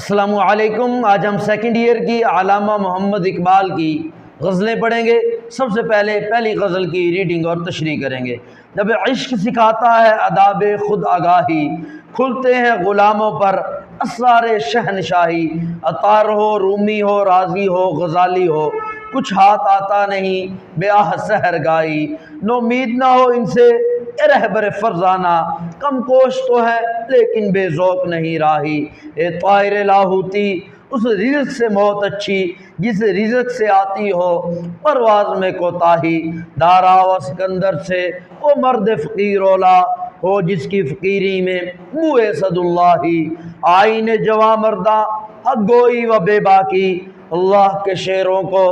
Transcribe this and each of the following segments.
السلام علیکم۔ آج ہم سیکنڈ ایئر کی علامہ محمد اقبال کی غزلیں پڑھیں گے۔ سب سے پہلی غزل کی ریڈنگ اور تشریح کریں گے۔ جب عشق سکھاتا ہے آداب خود آگاہی، کھلتے ہیں غلاموں پر اسرار شہنشاہی۔ عطار ہو، رومی ہو، رازی ہو، غزالی ہو، کچھ ہاتھ آتا نہیں بے آہ سحرگاہی۔ نومید نہ ہو ان سے اے رہبر فرزانہ، کم کوش تو ہے لیکن بے ذوق نہیں راہی۔ اے طائر لاہوتی، اس رزق سے موت اچھی جس رزق سے آتی ہو پرواز میں کوتاہی۔ دارا و سکندر سے وہ مرد فقیر اولا ہو جس کی فقیری میں بو اسد اللہ۔ آئین جواں مرداں حق گوئی و بے باکی، اللہ کے شعروں کو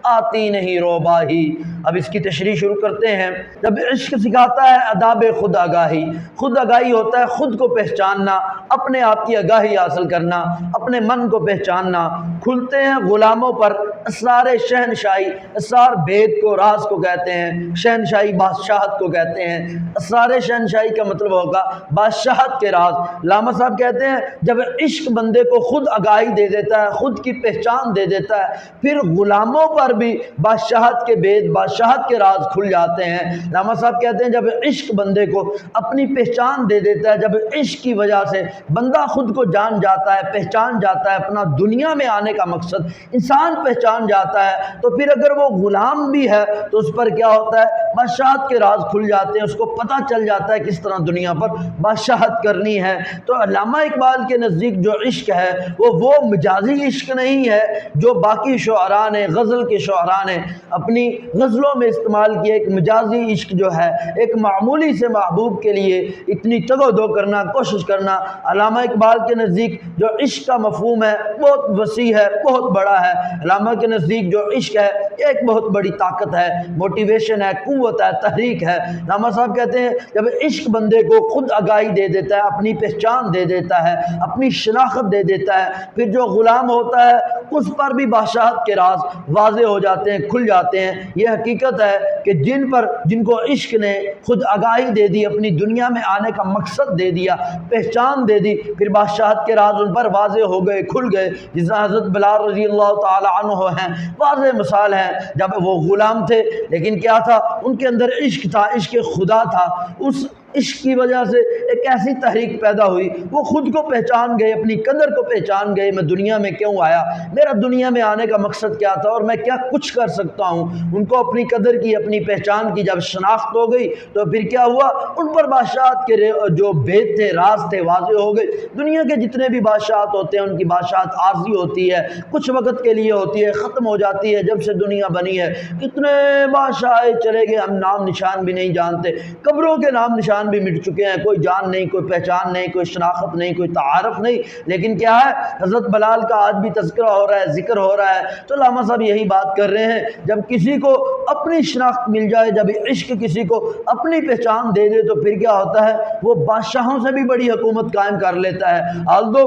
آتی نہیں روباہی۔ اب اس کی تشریح شروع کرتے ہیں۔ جب عشق سکھاتا ہے آداب خود آگاہی، خود آگاہی ہوتا ہے خود کو پہچاننا، اپنے آپ کی آگاہی حاصل کرنا، اپنے من کو پہچاننا۔ کھلتے ہیں غلاموں پر اسرار شہنشاہی، اسرار بھید کو، راز کو کہتے ہیں، شہنشاہی بادشاہت کو کہتے ہیں۔ اسرار شہنشاہی کا مطلب ہوگا بادشاہت کے راز۔ علامہ صاحب کہتے ہیں جب عشق بندے کو خود آگاہی دے دیتا ہے، خود کی پہچان دے دیتا ہے، پھر غلاموں پر بھی بادشاہت کے بھید، بادشاہت کے راز کھل جاتے ہیں۔ علامہ صاحب کہتے ہیں جب عشق بندے کو اپنی پہچان دے دیتا ہے، جب عشق کی وجہ سے بندہ خود کو جان جاتا ہے، پہچان جاتا ہے، اپنا دنیا میں آنے کا مقصد انسان پہچان جاتا ہے، تو پھر اگر وہ غلام بھی ہے تو اس پر کیا ہوتا ہے، بادشاہت کے راز کھل جاتے ہیں، اس کو پتہ چل جاتا ہے کس طرح دنیا پر بادشاہت کرنی ہے۔ تو علامہ اقبال کے نزدیک جو عشق ہے وہ مجازی عشق نہیں ہے جو باقی شعراء نے، غزل کے شعراء نے اپنی غزلوں میں استعمال کیا۔ ایک مجازی عشق جو ہے، ایک معمولی سے محبوب کے لیے اتنی تگ و دو کرنا، کوشش کرنا، علامہ اقبال کے نزدیک جو عشق کا مفہوم ہے بہت وسیع ہے، بہت بڑا ہے۔ علامہ کے نزدیک جو عشق ہے ایک بہت بڑی طاقت ہے، موٹیویشن ہے، قوت ہے، تحریک ہے۔ علامہ صاحب کہتے ہیں جب عشق بندے کو خود آگاہی دے دیتا ہے، اپنی پہچان دے دیتا ہے، اپنی شناخت دے دیتا ہے، پھر جو غلام ہوتا ہے اس پر بھی بادشاہت کے راز واضح ہو جاتے ہیں، کھل جاتے ہیں۔ یہ حقیقت ہے کہ جن کو عشق نے خود آگاہی دے دی، اپنی دنیا میں آنے کا مقصد دے دیا، پہچان دے دی، پھر بادشاہت کے راز ان پر واضح ہو گئے، کھل گئے۔ جس طرح حضرت بلال رضی اللہ تعالی عنہ ہیں، واضح مثال ہے، جب وہ غلام تھے لیکن کیا تھا، ان کے اندر عشق تھا، عشق خدا تھا۔ اس عشق کی وجہ سے ایک ایسی تحریک پیدا ہوئی، وہ خود کو پہچان گئے، اپنی قدر کو پہچان گئے، میں دنیا میں کیوں آیا، میرا دنیا میں آنے کا مقصد کیا تھا اور میں کیا کچھ کر سکتا ہوں۔ ان کو اپنی قدر کی، اپنی پہچان کی جب شناخت ہو گئی تو پھر کیا ہوا، ان پر بادشاہت کے جو بھید تھے، راز تھے، واضح ہو گئے۔ دنیا کے جتنے بھی بادشاہت ہوتے ہیں ان کی بادشاہت عارضی ہوتی ہے، کچھ وقت کے لیے ہوتی ہے، ختم ہو جاتی ہے۔ جب سے دنیا بنی ہے کتنے بادشاہ چلے گئے، ہم نام نشان بھی نہیں جانتے، قبروں کے نام نشان بھی مٹ چکے ہیں، کوئی جان نہیں، کوئی پہچان نہیں، کوئی شناخت نہیں، کوئی تعارف نہیں۔ لیکن کیا ہے، حضرت بلال کا آج بھی تذکرہ ہو رہا ہے، ذکر ہو رہا ہے۔ تو علامہ صاحب یہی بات کر رہے ہیں، جب کسی کو اپنی شناخت مل جائے، جب عشق کسی کو اپنی پہچان دے دے تو پھر کیا ہوتا ہے، وہ بادشاہوں سے بھی بڑی حکومت قائم کر لیتا ہے۔ آلدو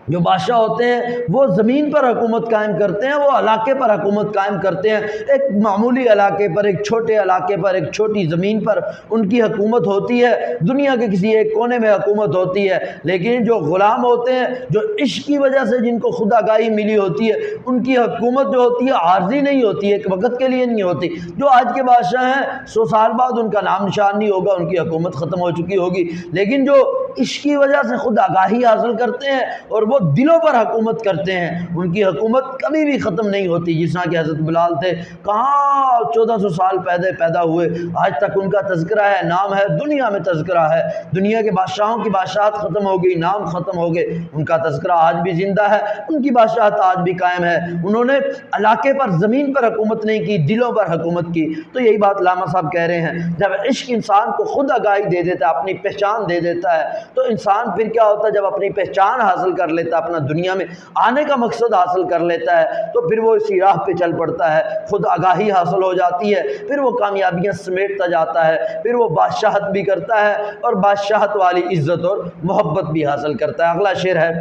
جو بادشاہ ہوتے ہیں وہ زمین پر حکومت قائم کرتے ہیں، وہ علاقے پر حکومت قائم کرتے ہیں، ایک معمولی علاقے پر، ایک چھوٹے علاقے پر، ایک چھوٹی زمین پر ان کی حکومت ہوتی ہے، دنیا کے کسی ایک کونے میں حکومت ہوتی ہے۔ لیکن جو غلام ہوتے ہیں، جو عشق کی وجہ سے جن کو خود آگاہی ملی ہوتی ہے، ان کی حکومت جو ہوتی ہے عارضی نہیں ہوتی ہے، ایک وقت کے لیے نہیں ہوتی۔ جو آج کے بادشاہ ہیں 100 سال بعد ان کا نام نشان نہیں ہوگا، ان کی حکومت ختم ہو چکی ہوگی۔ لیکن جو عشق کی وجہ سے خود آگاہی حاصل کرتے ہیں اور وہ دلوں پر حکومت کرتے ہیں، ان کی حکومت کبھی بھی ختم نہیں ہوتی۔ جس طرح کہ حضرت بلال تھے، کہاں 1400 سال پیدا ہوئے، آج تک ان کا تذکرہ ہے، نام ہے، دنیا میں تذکرہ ہے۔ دنیا کے بادشاہوں کی بادشاہت ختم ہو گئی، نام ختم ہو گئے، ان کا تذکرہ آج بھی زندہ ہے، ان کی بادشاہت آج بھی قائم ہے۔ انہوں نے علاقے پر، زمین پر حکومت نہیں کی، دلوں پر حکومت کی۔ تو یہی بات علامہ صاحب کہہ رہے ہیں، جب عشق انسان کو خود آگاہی دے دیتا ہے، اپنی پہچان دے دیتا ہے، تو انسان پھر کیا ہوتا ہے، جب اپنی پہچان حاصل کر لیتا ہے، اپنا دنیا میں آنے کا مقصد حاصل کر لیتا ہے، تو پھر وہ اسی راہ پہ چل پڑتا ہے، خود آگاہی حاصل ہو جاتی ہے، پھر وہ کامیابیاں سمیٹتا جاتا ہے، پھر وہ بادشاہت بھی کرتا ہے اور بادشاہت والی عزت اور محبت بھی حاصل کرتا ہے۔ اگلا شعر ہے،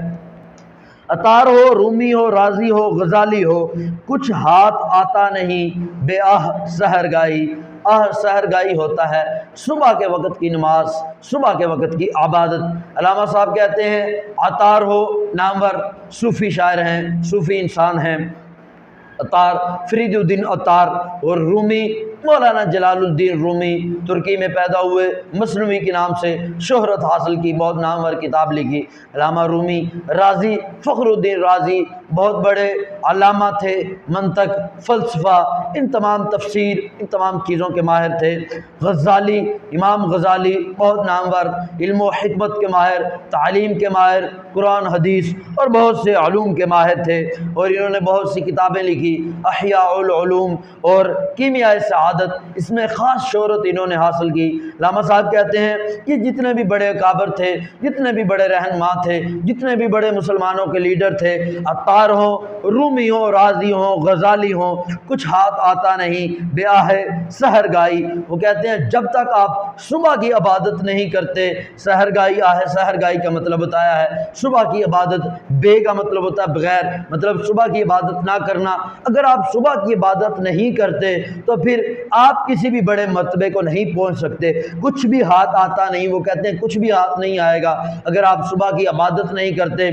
عطار ہو، رومی ہو، رازی ہو، غزالی ہو، کچھ ہاتھ آتا نہیں بے آہ سحرگاہی۔ سحر گائی ہوتا ہے صبح کے وقت کی نماز، صبح کے وقت کی عبادت۔ علامہ صاحب کہتے ہیں عطار ہو نامور صوفی شاعر ہیں، صوفی انسان ہیں، عطار فرید الدین عطار، اور رومی مولانا جلال الدین رومی ترکی میں پیدا ہوئے، مثنوی کے نام سے شہرت حاصل کی، بہت نامور کتاب لکھی علامہ رومی۔ رازی فخر الدین رازی بہت بڑے علامہ تھے، منطق، فلسفہ، ان تمام تفسیر، ان تمام چیزوں کے ماہر تھے۔ غزالی امام غزالی بہت نامور، علم و حکمت کے ماہر، تعلیم کے ماہر، قرآن حدیث اور بہت سے علوم کے ماہر تھے، اور انہوں نے بہت سی کتابیں لکھی، احیاء العلوم اور کیمیائے سعادت، اس میں خاص شہرت انہوں نے حاصل کی۔ علامہ صاحب کہتے ہیں کہ جتنے بھی بڑے اکابر تھے، جتنے بھی بڑے رہنما تھے، جتنے بھی بڑے مسلمانوں کے لیڈر تھے، عطار ہوں، رومی ہوں، رازی ہوں، غزالی ہوں، کچھ ہاتھ آتا نہیں بیاہ سحر گائی۔ وہ کہتے ہیں جب تک آپ صبح کی عبادت نہیں کرتے، سحر گائی سحر گائی کا مطلب بتایا ہے صبح کی عبادت، بے کا مطلب ہوتا ہے بغیر، مطلب صبح کی عبادت نہ کرنا۔ اگر آپ صبح کی عبادت نہیں کرتے تو پھر آپ کسی بھی بڑے مرتبے کو نہیں پہنچ سکتے، کچھ بھی ہاتھ آتا نہیں۔ وہ کہتے ہیں کچھ بھی ہاتھ نہیں آئے گا اگر آپ صبح کی عبادت نہیں کرتے۔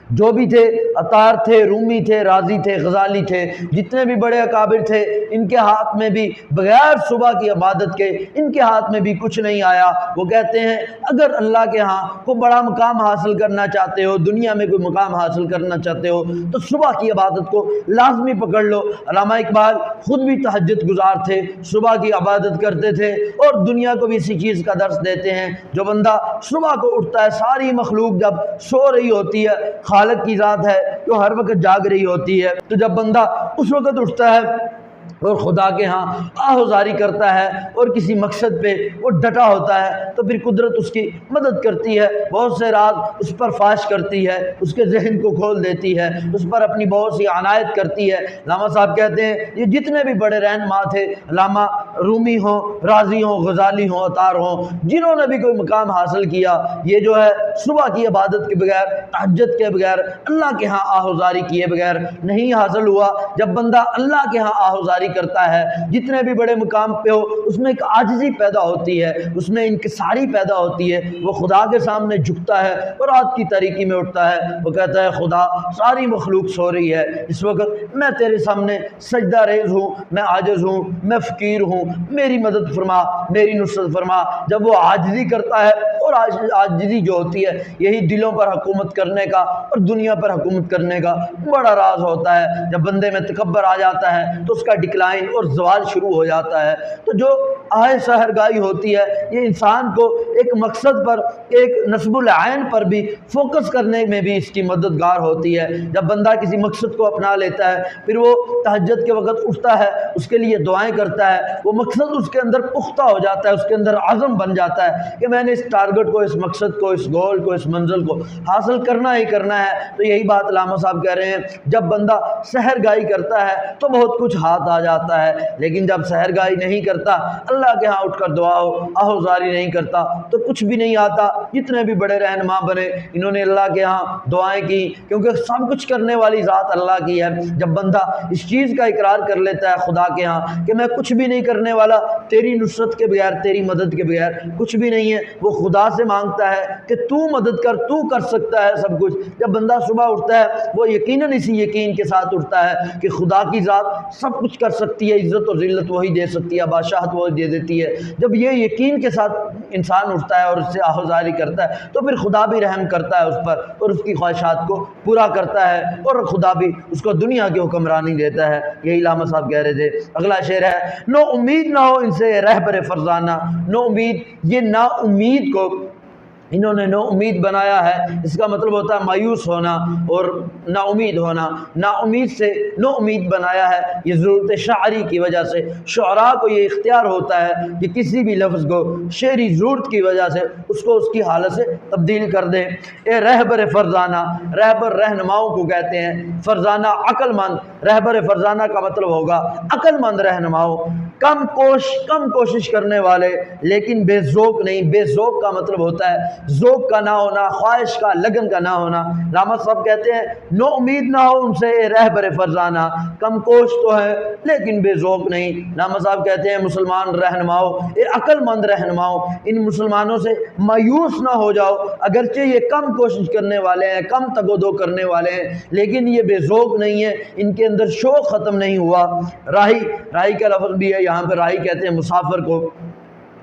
جو بھی تھے، عطار تھے، رومی تھے، رازی تھے، غزالی تھے، جتنے بھی بڑے اکابر تھے، ان کے ہاتھ میں بھی بغیر صبح کی عبادت کے ان کے ہاتھ میں بھی کچھ نہیں آیا۔ وہ کہتے ہیں اگر اللہ کے ہاں کوئی بڑا مقام حاصل کرنا چاہتے ہو، دنیا میں کوئی مقام حاصل کرنا چاہتے ہو تو صبح کی عبادت کو لازمی پکڑ لو۔ علامہ اقبال خود بھی تہجد گزار تھے، صبح کی عبادت کرتے تھے، اور دنیا کو بھی اسی چیز کا درس دیتے ہیں۔ جو بندہ صبح کو اٹھتا ہے، ساری مخلوق جب سو رہی ہوتی ہے، خالق کی ذات ہے جو ہر وقت جاگ رہی ہوتی ہے، تو جب بندہ اس وقت اٹھتا ہے اور خدا کے ہاں آہوزاری کرتا ہے اور کسی مقصد پہ وہ ڈٹا ہوتا ہے، تو پھر قدرت اس کی مدد کرتی ہے، بہت سے راز اس پر فاش کرتی ہے، اس کے ذہن کو کھول دیتی ہے، اس پر اپنی بہت سی عنایت کرتی ہے۔ علامہ صاحب کہتے ہیں یہ جتنے بھی بڑے رہنما تھے، علامہ رومی ہوں، رازی ہوں، غزالی ہوں، عطار ہوں، جنہوں نے بھی کوئی مقام حاصل کیا، یہ جو ہے صبح کی عبادت کے بغیر، تہجد کے بغیر، اللہ کے ہاں آہوزاری کیے بغیر نہیں حاصل ہوا۔ جب بندہ اللہ کے ہاں آہوزاری کرتا ہے، جتنے بھی بڑے مقام پہ ہو، اس میں ایک عاجزی پیدا ہوتی ہے، اس میں انکساری پیدا ہوتی ہے، وہ خدا کے سامنے جھکتا ہے اور رات کی تاریکی میں اٹھتا ہے، وہ کہتا ہے خدا ساری مخلوق سو رہی ہے، اس وقت میں تیرے سامنے سجدہ ریز ہوں، میں عاجز ہوں، میں فقیر ہوں، میری مدد فرما، میری نصرت فرما۔ جب وہ عاجزی کرتا ہے، اور عاجزی جو ہوتی ہے یہی دلوں پر حکومت کرنے کا اور دنیا پر حکومت کرنے کا بڑا راز ہوتا ہے۔ جب بندے میں تکبر آ جاتا ہے تو اس کا ڈکلائن اور زوال شروع ہو جاتا ہے۔ تو جو سحر گائی ہوتی ہے یہ انسان کو ایک مقصد پر، ایک نصب العین پر بھی فوکس کرنے میں بھی اس کی مددگار ہوتی ہے۔ جب بندہ کسی مقصد کو اپنا لیتا ہے، پھر وہ تہجد کے وقت اٹھتا ہے، اس کے لیے دعائیں کرتا ہے، وہ مقصد اس کے اندر پختہ ہو جاتا ہے، اس کے اندر عزم بن جاتا ہے کہ میں نے اس ٹارگٹ کو، اس مقصد کو، اس گول کو، اس منزل کو حاصل کرنا ہی کرنا ہے۔ تو یہی بات علامہ صاحب کہہ رہے ہیں، جب بندہ سحر گائی کرتا ہے تو بہت کچھ ہاتھ آ جاتا ہے، لیکن جب سحر گائی نہیں کرتا، اللہ کے ہاں اٹھ کر دعا آہوزاری نہیں کرتا تو کچھ بھی نہیں آتا۔ جتنے بھی بڑے رہنما بنے، انہوں نے اللہ کے ہاں دعائیں کی، کیونکہ سب کچھ کرنے والی ذات اللہ کی ہے۔ جب بندہ اس چیز کا اقرار کر لیتا ہے خدا کے ہاں کہ میں کچھ بھی نہیں کرنے والا، تیری نصرت کے بغیر، تیری مدد کے بغیر کچھ بھی نہیں ہے، وہ خدا سے مانگتا ہے کہ تو مدد کر، تو کر سکتا ہے سب کچھ۔ جب بندہ صبح اٹھتا ہے وہ یقیناً اسی یقین کے ساتھ اٹھتا ہے کہ خدا کی ذات سب کچھ کر سکتی ہے، عزت اور ذلت وہی دے سکتی ہے، بادشاہت وہی دے دیتی ہے۔ جب یہ یقین کے ساتھ انسان اٹھتا ہے اور اس سے آہوزاری کرتا ہے تو پھر خدا بھی رحم کرتا ہے اس پر اور اس کی خواہشات کو پورا کرتا ہے، اور خدا بھی اس کو دنیا کی حکمرانی دیتا ہے۔ یہی علامہ صاحب کہہ رہے تھے۔ اگلا شعر ہے، نو امید نہ ہو ان سے رہبر فرزانہ۔ نو امید، یہ نا امید کو انہوں نے نو امید بنایا ہے، اس کا مطلب ہوتا ہے مایوس ہونا اور نا امید ہونا۔ نا امید سے نو امید بنایا ہے، یہ ضرورت شاعری کی وجہ سے شعراء کو یہ اختیار ہوتا ہے کہ کسی بھی لفظ کو شعری ضرورت کی وجہ سے اس کو اس کی حالت سے تبدیل کر دیں۔ اے رہبر فرزانہ، رہبر رہنماؤں کو کہتے ہیں، فرزانہ عقل مند، رہبر فرزانہ کا مطلب ہوگا عقل مند رہنماؤں۔ کم کوشش کرنے والے لیکن بے ذوق نہیں۔ بے ذوق کا مطلب ہوتا ہے ذوق کا نہ ہونا، خواہش کا، لگن کا نہ ہونا۔ علامہ صاحب کہتے ہیں نو امید نہ ہو ان سے رہبر فرزانہ، کم کوش تو ہے لیکن بے ذوق نہیں۔ علامہ صاحب کہتے ہیں مسلمان رہنماؤ، عقل مند رہنماؤ، ان مسلمانوں سے مایوس نہ ہو جاؤ، اگرچہ یہ کم کوشش کرنے والے ہیں، کم تگ و دو کرنے والے ہیں، لیکن یہ بے ذوق نہیں ہے، ان کے اندر شوق ختم نہیں ہوا۔ راہی کا لفظ بھی ہے یہاں پہ، راہی کہتے ہیں مسافر کو۔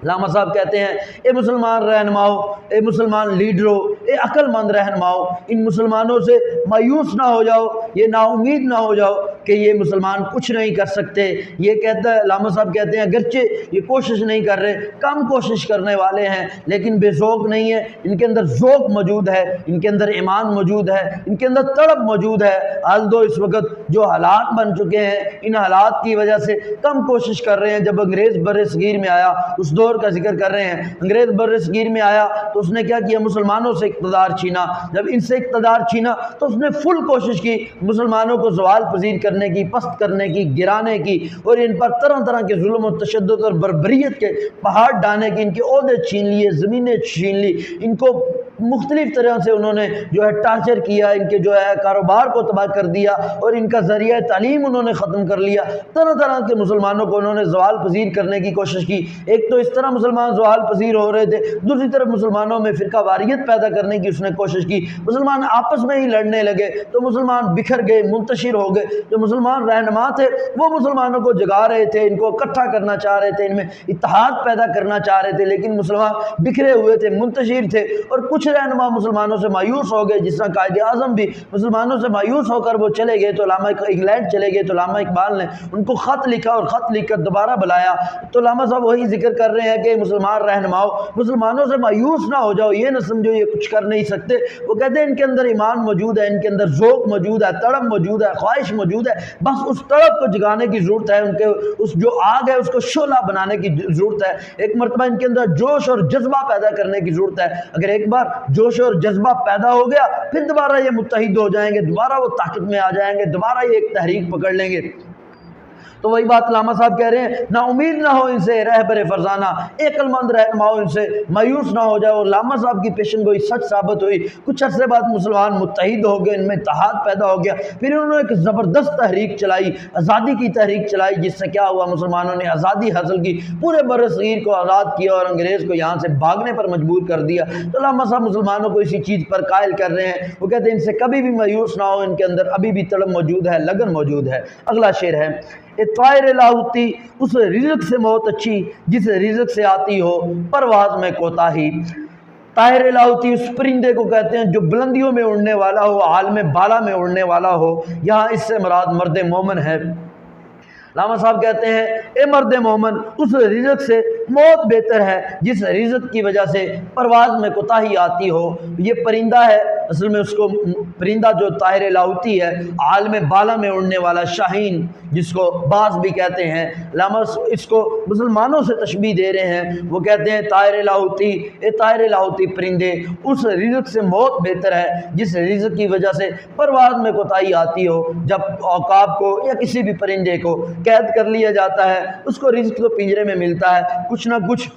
علامہ صاحب کہتے ہیں اے مسلمان رہنماؤ، اے مسلمان لیڈروں، اے عقل مند رہنماؤ، ان مسلمانوں سے مایوس نہ ہو جاؤ، یہ نا امید نہ ہو جاؤ کہ یہ مسلمان کچھ نہیں کر سکتے۔ یہ کہتا ہے علامہ صاحب کہتے ہیں اگرچہ یہ کوشش نہیں کر رہے، کم کوشش کرنے والے ہیں لیکن بے ذوق نہیں ہے، ان کے اندر ذوق موجود ہے، ان کے اندر ایمان موجود ہے، ان کے اندر طلب موجود ہے۔ آلدو اس وقت جو حالات بن چکے ہیں، ان حالات کی وجہ سے کم کوشش کر رہے ہیں۔ جب انگریز بر صغیر میں آیا، اس دور کا ذکر کر رہے ہیں، انگریز بر صغیر میں آیا تو اس نے کیا کیا؟ مسلمانوں سے اقتدار چھینا۔ جب ان سے اقتدار چھینا تو اس نے فل کوشش کی مسلمانوں کو زوال پذیر کرنے کی، پست کرنے کی، گرانے کی، اور ان پر طرح طرح کے ظلم و تشدد اور بربریت کے پہاڑ ڈالنے کی، ان کے عہدے چھین لیے، زمینیں چھین لی، ان کو مختلف طرح سے انہوں نے جو ہے ٹارچر کیا، ان کے جو ہے کاروبار کو تباہ کر دیا، اور ان کا ذریعہ تعلیم انہوں نے ختم کر لیا۔ طرح طرح کے مسلمانوں کو انہوں نے زوال پذیر کرنے کی کوشش کی۔ ایک تو اس طرح مسلمان زوال پذیر ہو رہے تھے، دوسری طرف مسلمانوں میں فرقہ واریت پیدا کرنے کی اس نے کوشش کی۔ مسلمان آپس میں ہی لڑنے لگے تو مسلمان بکھر گئے، منتشر ہو گئے۔ جو مسلمان رہنما تھے وہ مسلمانوں کو جگا رہے تھے، ان کو اکٹھا کرنا چاہ رہے تھے، ان میں اتحاد پیدا کرنا چاہ رہے تھے، لیکن مسلمان بکھرے ہوئے تھے، منتشر تھے، اور کچھ رہنما مسلمانوں سے مایوس ہو گئے، جس طرح قائد اعظم بھی مسلمانوں سے مایوس ہو کر وہ چلے گئے تو علامہ انگلینڈ چلے گئے تو علامہ اقبال نے ان کو خط لکھا اور خط لکھ کر دوبارہ بلایا۔ تو علامہ صاحب وہی ذکر کر رہے ہیں کہ مسلمان رہنماؤ، مسلمانوں سے مایوس نہ ہو جاؤ، یہ نہ سمجھو یہ کچھ کر نہیں سکتے۔ وہ کہتے ہیں ان کے اندر ایمان موجود ہے، ان کے اندر ذوق موجود ہے، تڑپ موجود ہے، خواہش موجود ہے، بس اس تڑپ کو جگانے کی ضرورت ہے، ان کے اس جو آگ ہے اس کو شعلہ بنانے کی ضرورت ہے۔ ایک مرتبہ ان کے اندر جوش اور جذبہ پیدا کرنے کی ضرورت ہے۔ اگر ایک بار جوش اور جذبہ پیدا ہو گیا پھر دوبارہ یہ متحد ہو جائیں گے، دوبارہ وہ طاقت میں آ جائیں گے، دوبارہ یہ ایک تحریک پکڑ لیں گے۔ تو وہی بات علامہ صاحب کہہ رہے ہیں نا امید نہ ہو ان سے رہبر فرزانہ، عقل مند رہنماؤ، ان سے مایوس نہ ہو جائے۔ اور علامہ صاحب کی پیشن گوئی سچ ثابت ہوئی۔ کچھ عرصے بعد مسلمان متحد ہو گئے، ان میں اتحاد پیدا ہو گیا۔ پھر انہوں نے ایک زبردست تحریک چلائی، آزادی کی تحریک چلائی، جس سے کیا ہوا؟ مسلمانوں نے آزادی حاصل کی، پورے بر صغیر کو آزاد کیا اور انگریز کو یہاں سے بھاگنے پر مجبور کر دیا۔ تو علامہ صاحب مسلمانوں کو اسی چیز پر قائل کر رہے ہیں۔ وہ کہتے ہیں ان سے کبھی بھی مایوس نہ ہو، ان کے اندر ابھی بھی طلب موجود ہے، لگن موجود ہے۔ اگلا شعر ہے اے طائر لاہوتی، اس رزق سے موت اچھی جس رزق سے آتی ہو پرواز میں کوتاہی۔ طائر لاہوتی اس پرندے کو کہتے ہیں جو بلندیوں میں اڑنے والا ہو، عالم بالا میں اڑنے والا ہو۔ یہاں اس سے مراد مرد مومن ہے۔ علامہ صاحب کہتے ہیں اے مرد مومن، اس رزق سے موت بہتر ہے جس رزق کی وجہ سے پرواز میں کوتاہی آتی ہو۔ یہ پرندہ ہے، اصل میں اس کو پرندہ جو طائر لاہوتی ہے، عالم بالا میں اڑنے والا شاہین، جس کو باز بھی کہتے ہیں۔ علامہ اس کو مسلمانوں سے تشبیہ دے رہے ہیں۔ وہ کہتے ہیں طائر لاہوتی، اے طائر لاہوتی پرندے، اس رزق سے موت بہتر ہے جس رزق کی وجہ سے پرواز میں کوتاہی آتی ہو۔ جب عقاب کو یا کسی بھی پرندے کو قید کر لیا جاتا ہے، اس کو رزق تو پنجرے میں ملتا ہے، کچھ نہ کچھ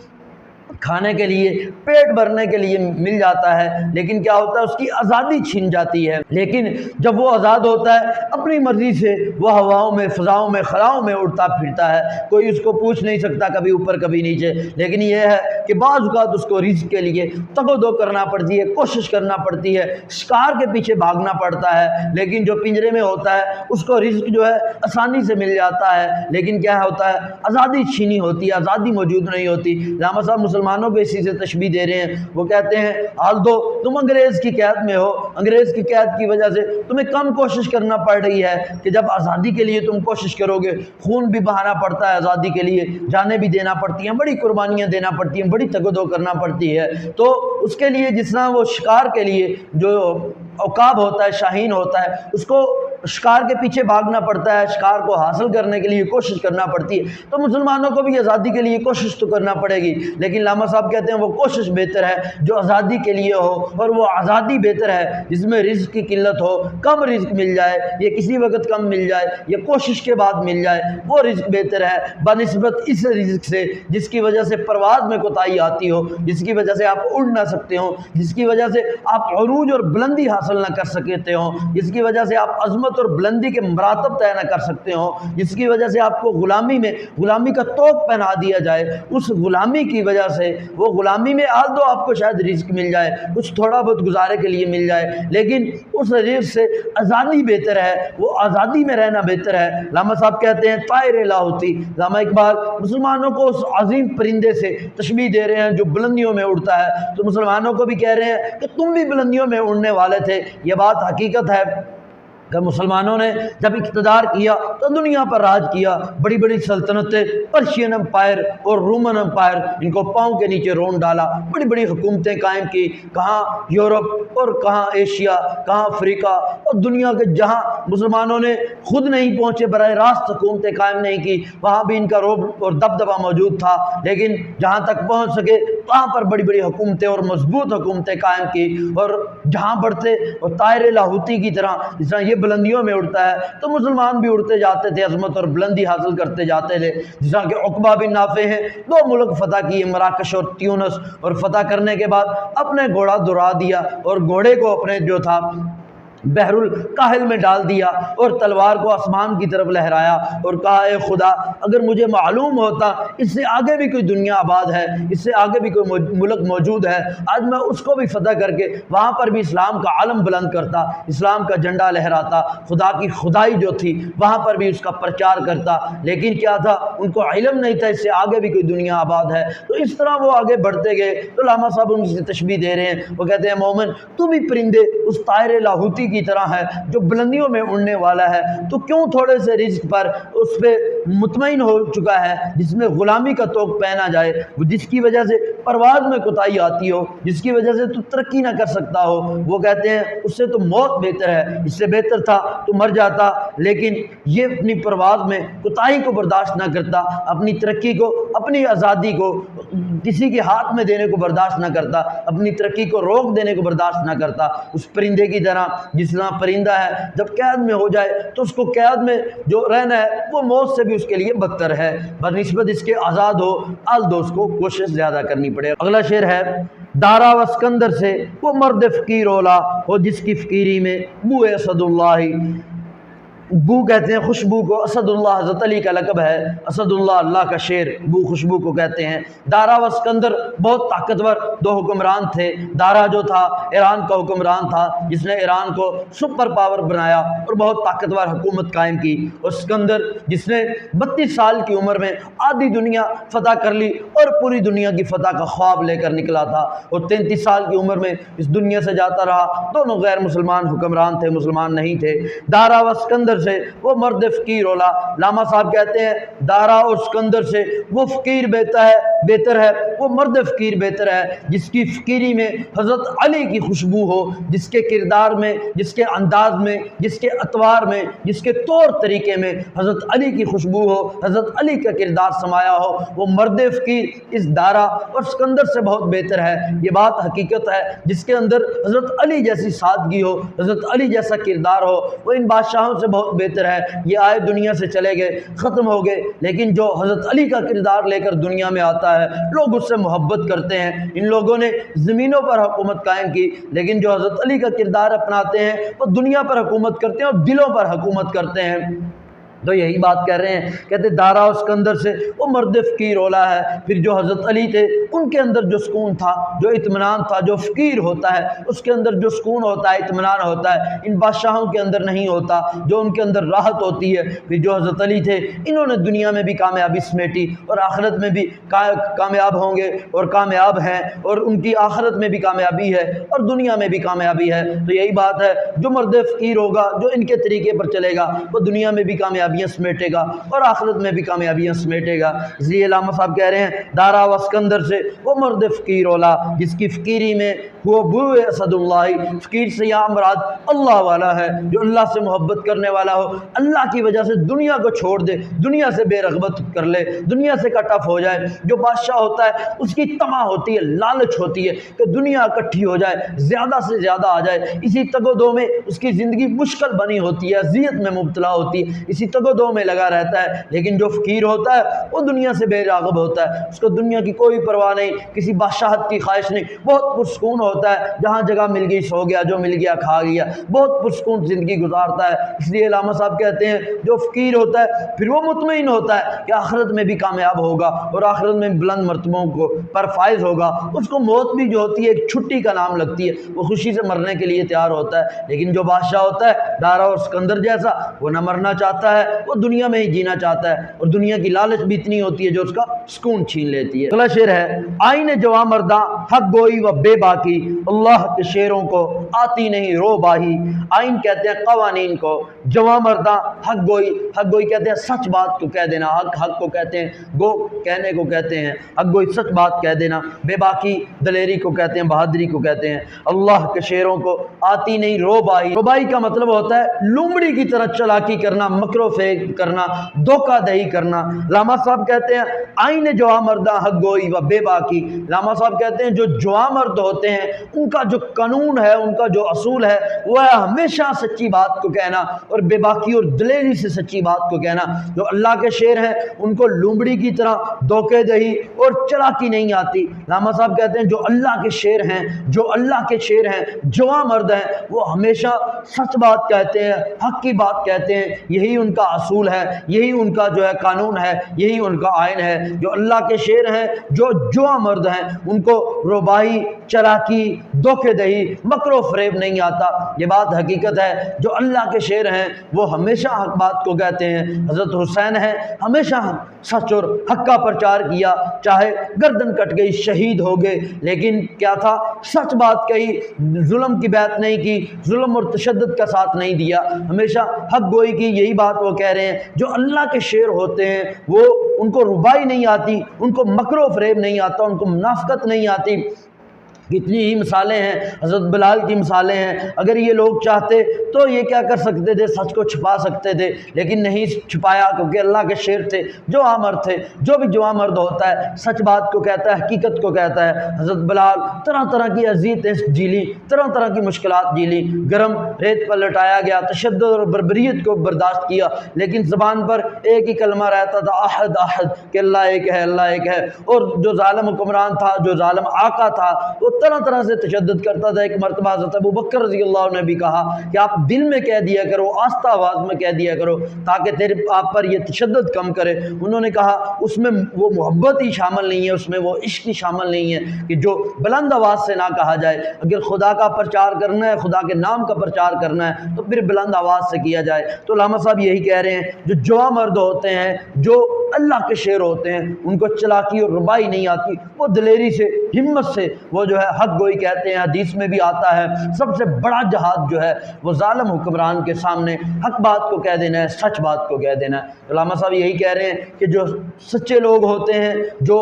کھانے کے لیے، پیٹ بھرنے کے لیے مل جاتا ہے، لیکن کیا ہوتا ہے؟ اس کی آزادی چھین جاتی ہے۔ لیکن جب وہ آزاد ہوتا ہے اپنی مرضی سے وہ ہواؤں میں، فضاؤں میں، خلاؤں میں اڑتا پھرتا ہے، کوئی اس کو پوچھ نہیں سکتا کبھی اوپر کبھی نیچے۔ لیکن یہ ہے کہ بعض اوقات اس کو رزق کے لیے تگ و دو کرنا پڑتی ہے، کوشش کرنا پڑتی ہے، شکار کے پیچھے بھاگنا پڑتا ہے۔ لیکن جو پنجرے میں ہوتا ہے اس کو رزق جو ہے آسانی سے مل جاتا ہے، لیکن کیا ہوتا ہے؟ آزادی چھینی ہوتی ہے، آزادی موجود نہیں ہوتی۔ علامہ صاحب مسلمانوں کو اسی سے تشبیہ دے رہے ہیں۔ وہ کہتے ہیں آلدو تم انگریز کی قید میں ہو، انگریز کی قید کی وجہ سے تمہیں کم کوشش کرنا پڑ رہی ہے کہ جب آزادی کے لیے تم کوشش کرو گے، خون بھی بہانا پڑتا ہے آزادی کے لیے، جانیں بھی دینا پڑتی ہیں، بڑی قربانیاں دینا پڑتی ہیں، بڑی تگ و دو کرنا پڑتی ہے۔ تو اس کے لیے جس طرح وہ شکار کے لیے جو عقاب ہوتا ہے، شاہین ہوتا ہے، اس کو شکار کے پیچھے بھاگنا پڑتا ہے، شکار کو حاصل کرنے کے لیے کوشش کرنا پڑتی ہے، تو مسلمانوں کو بھی آزادی کے لیے کوشش تو کرنا پڑے گی، لیکن علامہ صاحب کہتے ہیں وہ کوشش بہتر ہے جو آزادی کے لیے ہو، اور وہ آزادی بہتر ہے جس میں رزق کی قلت ہو، کم رزق مل جائے، یہ کسی وقت کم مل جائے، یہ کوشش کے بعد مل جائے، وہ رزق بہتر ہے بنسبت اس رزق سے جس کی وجہ سے پرواز میں کوتاہی آتی ہو، جس کی وجہ سے آپ اڑ نہ سکتے ہوں، جس کی وجہ سے آپ عروج اور بلندی حاصل نہ کر سکتے ہوں، جس کی وجہ سے آپ عظمت اور بلندی کے مراتب طے نہ کر سکتے ہوں، جس کی وجہ سے آپ کو غلامی کا طوق پہنا دیا جائے، اس غلامی کی وجہ سے وہ غلامی میں آل دو آپ کو شاید رزق مل جائے، کچھ تھوڑا بہت گزارے کے لیے مل جائے، لیکن اس رزق سے آزادی بہتر ہے، وہ آزادی میں رہنا بہتر ہے۔ علامہ صاحب کہتے ہیں طائر لاہوتی، علامہ اقبال مسلمانوں کو اس عظیم پرندے سے تشبیہ دے رہے ہیں جو بلندیوں میں اڑتا ہے، تو مسلمانوں کو بھی کہہ رہے ہیں کہ تم بھی بلندیوں میں اڑنے والے تھے۔ یہ بات حقیقت ہے کہ مسلمانوں نے جب اقتدار کیا تو دنیا پر راج کیا، بڑی بڑی سلطنتیں، پرشین امپائر اور رومن امپائر، ان کو پاؤں کے نیچے رون ڈالا، بڑی بڑی حکومتیں قائم کی، کہاں یورپ اور کہاں ایشیا، کہاں افریقہ اور دنیا کے جہاں مسلمانوں نے خود نہیں پہنچے، براہ راست حکومتیں قائم نہیں کی، وہاں بھی ان کا رعب اور دبدبہ موجود تھا، لیکن جہاں تک پہنچ سکے وہاں پر بڑی بڑی حکومتیں اور مضبوط حکومتیں قائم کی، اور جہاں بڑھتے اور طائر لاہوتی کی طرح جس طرح یہ بلندیوں میں اڑتا ہے تو مسلمان بھی اڑتے جاتے تھے، عظمت اور بلندی حاصل کرتے جاتے تھے، جس طرح کہ عقبہ بن نافع ہیں، 2 ملک فتح کیے، مراکش اور تیونس، اور فتح کرنے کے بعد اپنے گھوڑا دوڑا دیا اور گھوڑے کو اپنے جو تھا بحر الکاہل میں ڈال دیا اور تلوار کو آسمان کی طرف لہرایا اور کہا اے خدا اگر مجھے معلوم ہوتا اس سے آگے بھی کوئی دنیا آباد ہے، اس سے آگے بھی کوئی ملک موجود ہے، آج میں اس کو بھی فتح کر کے وہاں پر بھی اسلام کا علم بلند کرتا، اسلام کا جھنڈا لہراتا، خدا کی خدائی جو تھی وہاں پر بھی اس کا پرچار کرتا، لیکن کیا تھا ان کو علم نہیں تھا اس سے آگے بھی کوئی دنیا آباد ہے۔ تو اس طرح وہ آگے بڑھتے گئے، تو علامہ صاحب ان سے تشبیہ دے رہے ہیں، وہ کہتے ہیں مومن تو بھی پرندے اس طائر لاہوتی کی طرح ہے جو بلندیوں میں اڑنے والا ہے، تو کیوں تھوڑے سے رزق پر اس پہ مطمئن ہو چکا ہے جس میں غلامی کا طوق پہنا جائے، جس کی وجہ سے پرواز میں کوتاہی آتی ہو، جس کی وجہ سے تو ترقی نہ کر سکتا ہو، وہ کہتے ہیں اس سے تو موت بہتر ہے، اس سے بہتر تھا تو مر جاتا، لیکن یہ اپنی پرواز میں کوتاہی کو برداشت نہ کرتا، اپنی ترقی کو، اپنی آزادی کو کسی کے ہاتھ میں دینے کو برداشت نہ کرتا، اپنی ترقی کو روک دینے کو برداشت نہ کرتا، اس پرندے کی طرح جس طرح پرندہ ہے جب قید میں ہو جائے تو اس کو قید میں جو رہنا ہے وہ موت سے بھی اس کے لیے بدتر ہے، بنسبت اس کے آزاد ہو آلدو اس کو کوشش زیادہ کرنی پڑے۔ اگلا شعر ہے دارا و اسکندر سے وہ مرد فقیر اولا ہو جس کی فقیری میں بو اسد اللہ، بو کہتے ہیں خوشبو کو، اسد اللہ حضرت علی کا لقب ہے، اسد اللہ اللہ کا شیر، بو خوشبو کو کہتے ہیں۔ دارا و اسکندر بہت طاقتور 2 حکمران تھے، دارا جو تھا ایران کا حکمران تھا جس نے ایران کو سپر پاور بنایا اور بہت طاقتور حکومت قائم کی، اور اسکندر جس نے 32 سال کی عمر میں آدھی دنیا فتح کر لی اور پوری دنیا کی فتح کا خواب لے کر نکلا تھا، اور 33 سال کی عمر میں اس دنیا سے جاتا رہا، دونوں غیر مسلمان حکمران تھے، مسلمان نہیں تھے۔ دارا و اسکندر سے وہ مرد فقیر اولا، علامہ صاحب کہتے ہیں دارا اور اسکندر سے وہ فقیر بہتر ہے، وہ مرد فقیر بہتر ہے جس کی فقیری میں حضرت علی کی خوشبو ہو، جس کے کردار میں، جس کے انداز میں، جس کے اطوار میں، جس کے طور طریقے میں حضرت علی کی خوشبو ہو، حضرت علی کا کردار سمایا ہو، وہ مرد فقیر اس دارا اور اسکندر سے بہت بہتر ہے۔ یہ بات حقیقت ہے، جس کے اندر حضرت علی جیسی سادگی ہو، حضرت علی جیسا کردار ہو، وہ ان بادشاہوں سے بہت بہتر ہے۔ یہ آئے دنیا سے چلے گئے، ختم ہو گئے، لیکن جو حضرت علی کا کردار لے کر دنیا میں آتا ہے لوگ اس سے محبت کرتے ہیں۔ ان لوگوں نے زمینوں پر حکومت قائم کی، لیکن جو حضرت علی کا کردار اپناتے ہیں وہ دنیا پر حکومت کرتے ہیں اور دلوں پر حکومت کرتے ہیں۔ تو یہی بات کہہ رہے ہیں، کہتے دارا و اسکندر سے وہ مرد فقیر اولا ہے۔ پھر جو حضرت علی تھے ان کے اندر جو سکون تھا، جو اطمینان تھا، جو فقیر ہوتا ہے اس کے اندر جو سکون ہوتا ہے، اطمینان ہوتا ہے، ان بادشاہوں کے اندر نہیں ہوتا، جو ان کے اندر راحت ہوتی ہے۔ پھر جو حضرت علی تھے انہوں نے دنیا میں بھی کامیابی سمیٹی اور آخرت میں بھی کامیاب ہوں گے اور کامیاب ہیں، اور ان کی آخرت میں بھی کامیابی ہے اور دنیا میں بھی کامیابی ہے۔ تو یہی بات ہے، جو مرد فقیر ہوگا، جو ان کے طریقے پر چلے گا وہ دنیا میں بھی کامیابی کامیابیاں سمیٹے گا اور آخرت میں بھی کامیابیاں سمیٹے گا۔ اس لیے علامہ صاحب کہہ رہے ہیں دارا و اسکندر سے وہ مرد فقیر اولا جس کی فقیری میں وہ بوئے اسد اللہ، فقیر سے یہاں مراد اللہ والا ہے، جو اللہ سے محبت کرنے والا ہو، اللہ کی وجہ سے دنیا کو چھوڑ دے، دنیا سے بے رغبت کر لے، دنیا سے کٹ آف ہو جائے۔ جو بادشاہ ہوتا ہے اس کی طمع ہوتی ہے، لالچ ہوتی ہے کہ دنیا اکٹھی ہو جائے، زیادہ سے زیادہ آ جائے، اسی تگ و دو میں اس کی زندگی مشکل بنی ہوتی ہے، اذیت میں مبتلا ہوتی ہے، اسی تگ و دو میں لگا رہتا ہے۔ لیکن جو فقیر ہوتا ہے وہ دنیا سے بے راغب ہوتا ہے، اس کو دنیا کی کوئی پرواہ نہیں، کسی بادشاہت کی خواہش نہیں، بہت پرسکون ہوتا ہے، جہاں جگہ مل گئی سو گیا، جو مل گیا کھا گیا، بہت پرسکون زندگی گزارتا ہے۔ اس لیے علامہ صاحب کہتے ہیں جو فقیر ہوتا ہے پھر وہ مطمئن ہوتا ہے کہ آخرت میں بھی کامیاب ہوگا اور آخرت میں بلند مرتبوں کو پر فائز ہوگا، اس کو موت بھی جو ہوتی ہے ایک چھٹی کا نام لگتی ہے، وہ خوشی سے مرنے کے لیے تیار ہوتا ہے۔ لیکن جو بادشاہ ہوتا ہے دارا اور سکندر جیسا، وہ نہ مرنا چاہتا ہے، وہ دنیا میں ہی جینا چاہتا ہے، اور دنیا کی لالچ بھی اتنی ہوتی ہے جو اس کا سکون چھین لیتی ہے۔ اگلا شعر ہے آئین جواں مرداں حق گوئی و بے باکی، اللہ کے شعروں کو آتی نہیں رو باہی۔ آئین کہتے ہیں قوانین کو، جواں مرداں حق گوئی، حق گوئی کہتے ہیں سچ بات کو کہہ دینا، حق کو کہتے ہیں، گو کہنے کو کہتے ہیں، حق گوئی سچ بات کہہ دینا، بے باکی دلیری کو کہتے ہیں، بہادری کو کہتے ہیں۔ اللہ کے شعروں کو آتی نہیں رو باہی، رو باہی کا مطلب ہوتا ہے لومڑی کی طرح چلاکی کرنا، مکر و فریب کرنا، دھوکہ دہی کرنا۔ علامہ صاحب کہتے ہیں آئین جواں مرداں حق گوئی و بے باکی، علامہ صاحب کہتے ہیں جو جواں مرد ہوتے ہیں ان کا جو قانون ہے، ان کا جو اصول ہے وہ ہے ہمیشہ سچی بات کو کہنا اور بے باکی اور دلیری سے سچی بات کو کہنا۔ جو اللہ کے شعر ہیں ان کو لومڑی کی طرح دھوکے دہی اور چلاکی نہیں آتی۔ علامہ صاحب کہتے ہیں جو اللہ کے شعر ہیں، جو اللہ کے شعر ہیں، جواں مرد ہیں، وہ ہمیشہ سچ بات کہتے ہیں، حق کی بات کہتے ہیں، یہی ان کا اصول ہے، یہی ان کا جو ہے قانون ہے، یہی ان کا آئین ہے۔ جو اللہ کے شعر ہیں، جو جواں مرد ہیں، ان کو ربائی، چلاکی، دھوکے دہی، مکر و فریب نہیں آتا۔ یہ بات حقیقت ہے، جو اللہ کے شعر ہیں وہ ہمیشہ حق بات کو کہتے ہیں۔ حضرت حسین ہیں، ہمیشہ سچ اور حق کا پرچار کیا، چاہے گردن کٹ گئی، شہید ہو گئے، لیکن کیا تھا، سچ بات کہی، ظلم کی بیعت نہیں کی، ظلم اور تشدد کا ساتھ نہیں دیا، ہمیشہ حق گوئی کی۔ یہی بات وہ کہہ رہے ہیں جو اللہ کے شعر ہوتے ہیں وہ ان کو ربائی نہیں آتی، ان کو مکر و فریب نہیں آتا، ان کو منافقت نہیں آتی۔ کتنی ہی مثالیں ہیں، حضرت بلال کی مثالیں ہیں، اگر یہ لوگ چاہتے تو یہ کیا کر سکتے تھے، سچ کو چھپا سکتے تھے، لیکن نہیں چھپایا، کیونکہ اللہ کے شعر تھے، جواں مرد تھے۔ جو بھی جواں مرد ہوتا ہے سچ بات کو کہتا ہے، حقیقت کو کہتا ہے۔ حضرت بلال طرح طرح کی اذیتیں جیلی، طرح طرح کی مشکلات جیلی، گرم ریت پر لٹایا گیا، تشدد اور بربریت کو برداشت کیا، لیکن زبان پر ایک ہی کلمہ رہتا تھا، احد احد، کہ اللہ ایک ہے، اللہ ایک ہے۔ اور جو ظالم حکمران تھا، جو ظالم آقا تھا، وہ طرح طرح سے تشدد کرتا تھا۔ ایک مرتبہ حضرت ابوبکر رضی اللہ عنہ نے بھی کہا کہ آپ دل میں کہہ دیا کرو، آہستہ آواز میں کہہ دیا کرو، تاکہ آپ پر یہ تشدد کم کرے۔ انہوں نے کہا اس میں وہ محبت ہی شامل نہیں ہے، اس میں وہ عشق ہی شامل نہیں ہے کہ جو بلند آواز سے نہ کہا جائے۔ اگر خدا کا پرچار کرنا ہے، خدا کے نام کا پرچار کرنا ہے تو پھر بلند آواز سے کیا جائے۔ تو علامہ صاحب یہی کہہ رہے ہیں جو جواں مرد ہوتے ہیں، جو اللہ کے شعر ہوتے ہیں، ان کو چلاکی اور ربائی نہیں آتی، وہ دلیری سے، ہمت سے وہ جو ہے حق گوئی کہتے ہیں۔ حدیث میں بھی آتا ہے سب سے بڑا جہاد جو ہے وہ ظالم حکمران کے سامنے حق بات کو کہہ دینا ہے، سچ بات کو کہہ دینا ہے۔ علامہ صاحب یہی کہہ رہے ہیں کہ جو سچے لوگ ہوتے ہیں، جو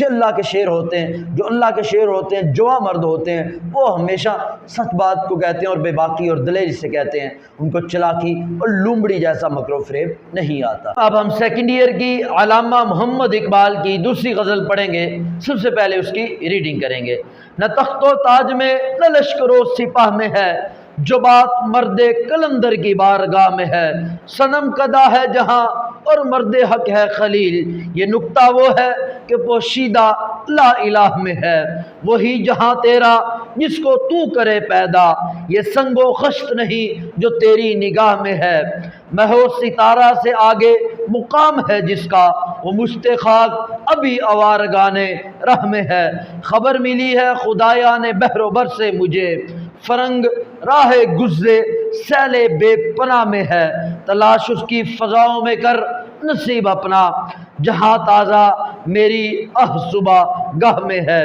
اللہ کے شعر ہوتے ہیں، جو اللہ کے شعر ہوتے ہیں، جواں مرد ہوتے ہیں، وہ ہمیشہ سچ بات کو کہتے ہیں اور بے باکی اور دلیری سے کہتے ہیں، ان کو چلاکی اور لومڑی جیسا مکر و فریب نہیں آتا۔ اب ہم سیکنڈ ایئر کی علامہ محمد اقبال کی دوسری غزل پڑھیں گے۔ سب سے پہلے اس کی ریڈنگ کریں گے۔ نہ تخت و تاج میں، نہ لشکر و سپاہ میں ہے، جو بات مرد قلندر کی بارگاہ میں ہے۔ صنم کدا ہے جہاں اور مرد حق ہے خلیل، یہ نکتہ وہ ہے کہ پوشیدہ لا الہ میں ہے۔ وہی جہاں تیرا جس کو تو کرے پیدا، یہ سنگ و خشت نہیں جو تیری نگاہ میں ہے۔ مہ و ستارہ سے آگے مقام ہے جس کا، وہ مشت خاک ابھی آوارگان رہ میں ہے۔ خبر ملی ہے خدایان بحر و بر سے مجھے، فرنگ راہ گزرے سیل بے پناہ میں ہے۔ تلاش اس کی فضاؤں میں کر نصیب اپنا، جہاں تازہ میری صبح گاہ میں ہے۔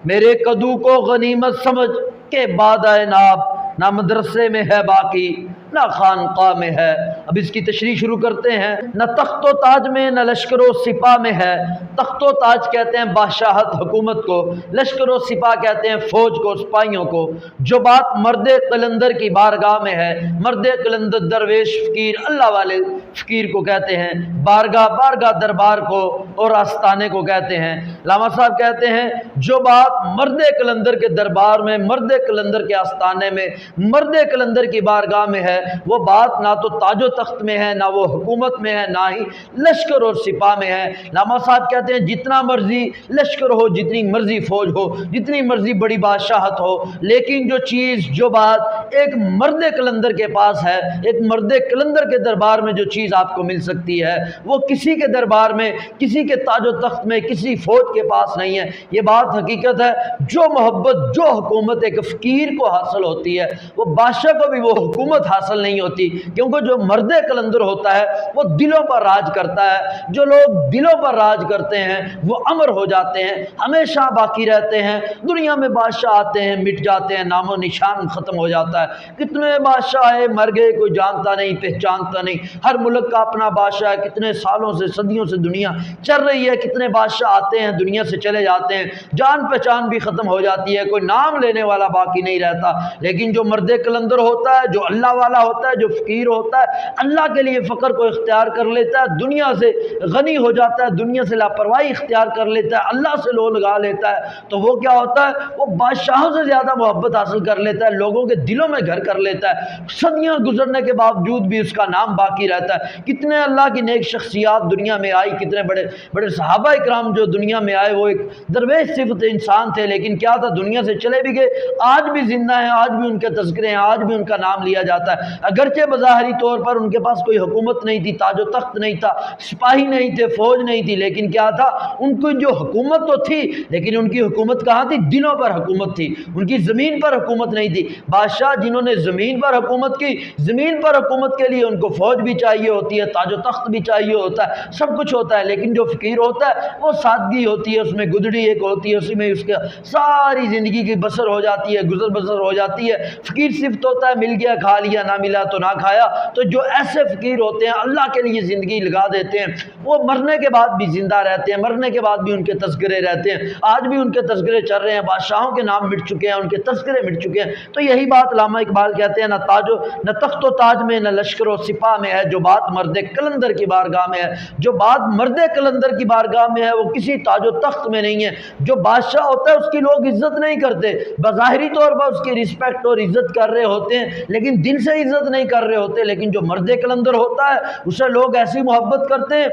میرے کدو کو غنیمت سمجھ کے باد ناب، نہ مدرسے میں ہے باقی، نہ خانقاہ میں ہے۔ اب اس کی تشریح شروع کرتے ہیں۔ نہ تخت و تاج میں نہ لشکر و سپاہ میں ہے۔ تخت و تاج کہتے ہیں بادشاہت حکومت کو، لشکر و سپاہ کہتے ہیں فوج کو، سپاہیوں کو۔ جو بات مرد قلندر کی بارگاہ میں ہے، مرد قلندر درویش فقیر اللہ والے فقیر کو کہتے ہیں، بارگاہ دربار کو اور آستانے کو کہتے ہیں۔ علامہ صاحب کہتے ہیں جو بات مرد قلندر کے دربار میں، مرد قلندر کے آستانے میں، مرد قلندر کی بارگاہ میں ہے، وہ بات نہ تو تاج و تخت میں ہے، نہ وہ حکومت میں ہے، نہ ہی لشکر اور سپاہ میں ہے۔ علامہ صاحب کہتے ہیں جتنا مرضی لشکر ہو، جتنی مرضی فوج ہو، جتنی مرضی بڑی بادشاہت ہو، لیکن جو چیز، جو بات ایک مرد قلندر کے پاس ہے، ایک مرد قلندر کے دربار میں جو چیز آپ کو مل سکتی ہے، وہ کسی کے دربار میں، کسی کے تاج و تخت میں، کسی فوج کے پاس نہیں ہے۔ یہ بات حقیقت ہے۔ جو محبت، جو حکومت ایک فقیر کو حاصل ہوتی ہے، وہ بادشاہ کو بھی وہ حکومت حاصل نہیں ہوتی، کیونکہ جو مرد قلندر ہوتا ہے وہ دلوں پر راج کرتا ہے۔ جو لوگ دلوں پر راج کرتے ہیں وہ امر ہو جاتے ہیں، ہمیشہ باقی رہتے ہیں۔ دنیا میں بادشاہ آتے ہیں، مٹ جاتے ہیں، نام و نشان ختم ہو جاتا ہے۔ کتنے بادشاہ آئے، مر گئے، کوئی جانتا نہیں، پہچانتا نہیں۔ ہر ملک کا اپنا بادشاہ ہے، کتنے سالوں سے، صدیوں سے دنیا چل رہی ہے، کتنے بادشاہ آتے ہیں، دنیا سے چلے جاتے ہیں، جان پہچان بھی ختم ہو جاتی ہے، کوئی نام لینے والا باقی نہیں رہتا۔ لیکن جو مرد قلندر ہوتا ہے، جو اللہ والا ہوتا ہے، جو فقیر ہوتا ہے، اللہ کے لیے فقر کو اختیار کر لیتا ہے، دنیا سے غنی ہو جاتا ہے، دنیا سے لاپرواہی اختیار کر لیتا ہے، اللہ سے لو لگا لیتا ہے، تو وہ کیا ہوتا ہے؟ وہ بادشاہوں سے زیادہ محبت حاصل کر لیتا ہے، لوگوں کے دلوں میں گھر کر لیتا ہے۔ صدیاں گزرنے کے باوجود بھی اس کا نام باقی رہتا ہے۔ کتنے اللہ کی نیک شخصیات دنیا میں آئی، کتنے بڑے بڑے صحابہ اکرام جو دنیا میں آئے، وہ ایک درویش صفت انسان تھے، لیکن کیا تھا، دنیا سے چلے بھی گئے، آج بھی زندہ ہیں، آج بھی ان کے تذکرے ہیں، آج بھی ان کا نام لیا جاتا ہے۔ اگرچہ بظاہری طور پر ان کے پاس کوئی حکومت نہیں تھی، تاج و تخت نہیں تھا، سپاہی نہیں تھے، فوج نہیں تھی، لیکن کیا تھا، ان کی جو حکومت تو تھی، لیکن ان کی حکومت کہاں تھی؟ دلوں پر حکومت تھی، ان کی زمین پر حکومت نہیں تھی۔ بادشاہ جنہوں نے زمین پر حکومت کی، زمین پر حکومت کے لیے ان کو فوج بھی چاہیے ہوتی ہے، تاج و تخت بھی چاہیے ہوتا ہے، سب کچھ ہوتا ہے، لیکن جو فقیر ہوتا ہے وہ سادگی ہوتی ہے، اس میں گدڑی ایک ہوتی ہے، اسی میں اس کے ساری زندگی کی بسر ہو جاتی ہے، گزر بسر ہو جاتی ہے۔ فقیر صفت ہوتا ہے مل گیا کھا لیا، نہ ملا تو نہ کھایا۔ تو جو ایسے فقیر ہوتے ہیں، اللہ کے لیے زندگی لگا دیتے ہیں، وہ مرنے کے بعد بھی زندہ رہتے ہیں، مرنے کے بعد بھی ان کے تذکرے رہتے ہیں، آج بھی ان کے تذکرے چل رہے ہیں، بادشاہوں کے نام مٹ چکے ہیں، ان کے تذکرے مٹ چکے ہیں۔ تو یہی بات علامہ اقبال کہتے ہیں، نہ تخت و تاج میں، نہ لشکر و سپاہ میں ہے، جو بات مرد قلندر کی بارگاہ میں ہے۔ جو بات مرد قلندر کی بارگاہ میں ہے وہ کسی تاج و تخت میں نہیں ہے۔ جو بادشاہ ہوتا ہے اس کی لوگ عزت نہیں کرتے، بظاہری طور پر اس کی رسپیکٹ اور عزت کر رہے ہوتے ہیں، لیکن دل سے عزت نہیں کر رہے ہوتے۔ لیکن جو مرد قلندر ہوتا ہے اسے لوگ ایسی محبت کرتے ہیں،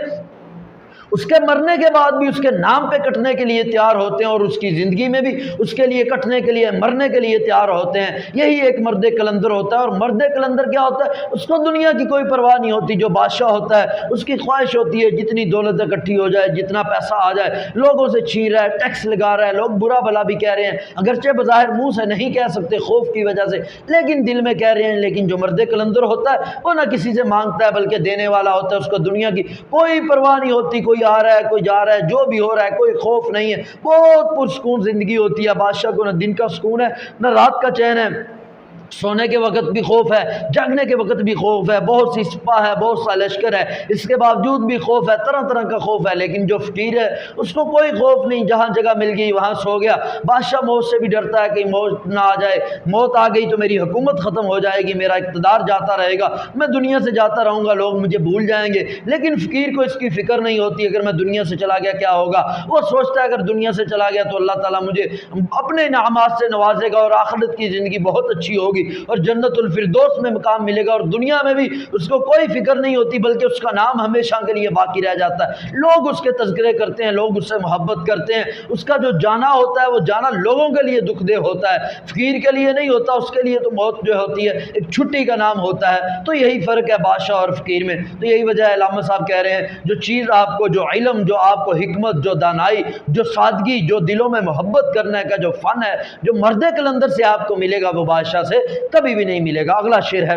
اس کے مرنے کے بعد بھی اس کے نام پہ کٹنے کے لیے تیار ہوتے ہیں، اور اس کی زندگی میں بھی اس کے لیے کٹنے کے لیے، مرنے کے لیے تیار ہوتے ہیں۔ یہی ایک مرد قلندر ہوتا ہے۔ اور مرد قلندر کیا ہوتا ہے؟ اس کو دنیا کی کوئی پرواہ نہیں ہوتی۔ جو بادشاہ ہوتا ہے اس کی خواہش ہوتی ہے جتنی دولت اکٹھی ہو جائے، جتنا پیسہ آ جائے، لوگوں سے چھین رہا ہے، ٹیکس لگا رہا ہے، لوگ برا بھلا بھی کہہ رہے ہیں، اگرچہ بظاہر منہ سے نہیں کہہ سکتے خوف کی وجہ سے، لیکن دل میں کہہ رہے ہیں۔ لیکن جو مرد قلندر ہوتا ہے وہ نہ کسی سے مانگتا ہے بلکہ دینے والا ہوتا ہے، اس کو دنیا کی کوئی پرواہ نہیں ہوتی، کوئی آ رہا ہے، کوئی جا رہا ہے، جو بھی ہو رہا ہے، کوئی خوف نہیں ہے، بہت پرسکون زندگی ہوتی ہے۔ بادشاہ کو نہ دن کا سکون ہے نہ رات کا چین ہے، سونے کے وقت بھی خوف ہے، جاگنے کے وقت بھی خوف ہے، بہت سی سپاہ ہے، بہت سا لشکر ہے، اس کے باوجود بھی خوف ہے، طرح طرح کا خوف ہے۔ لیکن جو فقیر ہے اس کو کوئی خوف نہیں، جہاں جگہ مل گئی وہاں سو گیا۔ بادشاہ موت سے بھی ڈرتا ہے کہ موت نہ آ جائے، موت آ گئی تو میری حکومت ختم ہو جائے گی، میرا اقتدار جاتا رہے گا، میں دنیا سے جاتا رہوں گا، لوگ مجھے بھول جائیں گے۔ لیکن فقیر کو اس کی فکر نہیں ہوتی، اگر میں دنیا سے چلا گیا کیا ہوگا؟ وہ سوچتا ہے اگر دنیا سے چلا گیا تو اللہ تعالیٰ مجھے اپنے انعامات سے نوازے گا، اور آخرت کی زندگی بہت اچھی ہوگی، اور جنت الفردوس میں مقام ملے گا، اور دنیا میں بھی اس کو کوئی فکر نہیں ہوتی، بلکہ اس کا نام ہمیشہ کے لیے باقی رہ جاتا ہے۔ لوگ اس کے تذکرے کرتے ہیں، لوگ اس سے محبت کرتے ہیں، اس کا جو جانا ہوتا ہے وہ جانا لوگوں کے لیے دکھ دہ ہوتا ہے، فقیر کے لیے نہیں ہوتا، اس کے لیے تو موت جو ہوتی ہے ایک چھٹی کا نام ہوتا ہے۔ تو یہی فرق ہے بادشاہ اور فقیر میں۔ تو یہی وجہ ہے علامہ صاحب کہہ رہے ہیں جو چیز آپ کو، جو علم، جو آپ کو حکمت، جو دانائی، جو سادگی، جو دلوں میں محبت کرنے کا جو فن ہے، جو مرد قلندر سے آپ کو ملے گا وہ بادشاہ سے کبھی بھی نہیں ملے گا۔ اگلا شعر ہے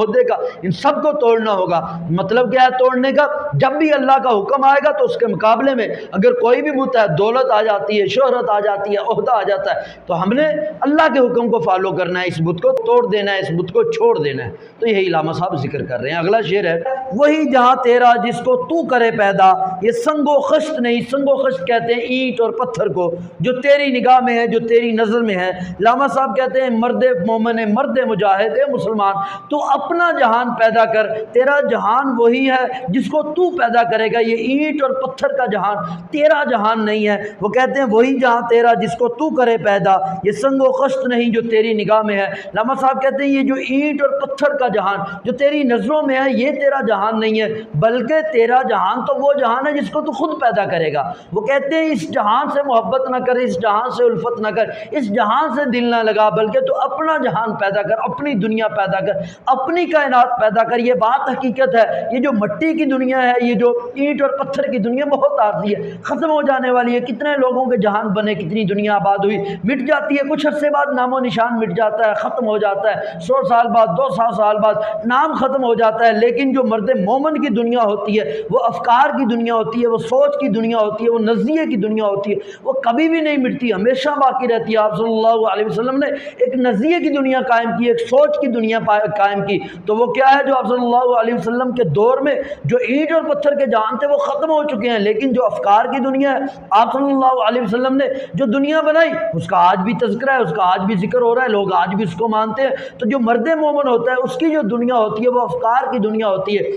عہدے کا، ان سب کو توڑنا ہوگا۔ مطلب کیا ہے توڑنے کا؟ جب بھی اللہ کا حکم آئے گا تو اس کے مقابلے میں اگر کوئی بھی بت ہے، دولت آ جاتی ہے، شہرت آ جاتی ہے، عہدہ آ جاتا ہے، تو ہم نے اللہ کے حکم کو فالو کرنا ہے، اس بت کو توڑ دینا ہے، اس بت کو چھوڑ دینا ہے۔ تو یہی علامہ صاحب ذکر کر رہے ہیں۔ اگلا شعر ہے، وہی جہاں تیرا جس کو تو کرے پیدا، یہ سنگ و خشت نہیں، سنگ و خشت کہتے ہیں اینٹ اور پتھر کو، جو تیری نگاہ میں ہے، جو تیری نظر میں ہے۔ علامہ صاحب کہتے ہیں مرد مومن ہے، مرد مجاہد ہے، مسلمان، تو اپنا جہان پیدا کر، تیرا جہان وہی ہے جس کو تو پیدا کرے گا، یہ اینٹ اور پتھر کا جہان تیرا جہان نہیں ہے۔ وہ کہتے ہیں وہی جہاں تیرا جس کو تو کرے پیدا، یہ سنگ و خشت نہیں جو تیری نگاہ میں ہے۔ علامہ صاحب کہتے ہیں یہ جو اینٹ اور پتھر کا جہان جو تیری نظروں میں ہے، یہ تیرا جہان نہیں ہے، بلکہ تیرا جہان تو وہ جہان ہے جس کو تو خود پیدا کرے گا۔ وہ کہتے ہیں اس جہان سے محبت نہ کر، اس جہان سے الفت نہ کر، اس جہان سے دل نہ لگا، بلکہ تو اپنا جہان پیدا کر، اپنی دنیا پیدا کر، اپنی کائنات پیدا کر۔ یہ بات حقیقت ہے، یہ جو مٹی کی دنیا ہے، یہ جو اینٹ اور پتھر کی دنیا بہت عارضی ہے، ختم ہو جانے والی ہے۔ کتنے لوگوں کے جہان بنے، کتنی دنیا آباد ہوئی، مٹ جاتی ہے، کچھ عرصے بعد نام و نشان مٹ جاتا ہے، ختم ہو جاتا ہے، 100 سال بعد، 200 سال بعد نام ختم ہو جاتا ہے۔ لیکن جو مرد مومن کی دنیا ہوتی ہے، وہ افکار کی دنیا ہوتی ہے، وہ سوچ کی دنیا ہوتی ہے، وہ نظریے کی دنیا ہوتی ہے، وہ کبھی بھی نہیں مٹتی، ہمیشہ باقی رہتی ہے۔ آپ صلی اللہ علیہ وسلم نے ایک نظریے کی دنیا قائم کی، ایک سوچ کی دنیا قائم کی، تو وہ کیا ہے؟ جو آپ صلی اللہ علیہ وسلم کے دور میں جو اینٹ اور پتھر کے جہان تھے وہ ختم ہو چکے ہیں، لیکن جو افکار کی دنیا ہے، آپ صلی اللہ علیہ وسلم نے جو دنیا بنائی، اس کا آج بھی تذکرہ ہے، اس کا آج بھی ذکر ہو رہا ہے، لوگ آج بھی اس کو مانتے ہیں۔ تو جو مرد مومن ہوتا ہے، اس کی جو دنیا ہوتی ہے وہ افکار کی دنیا ہوتی ہے،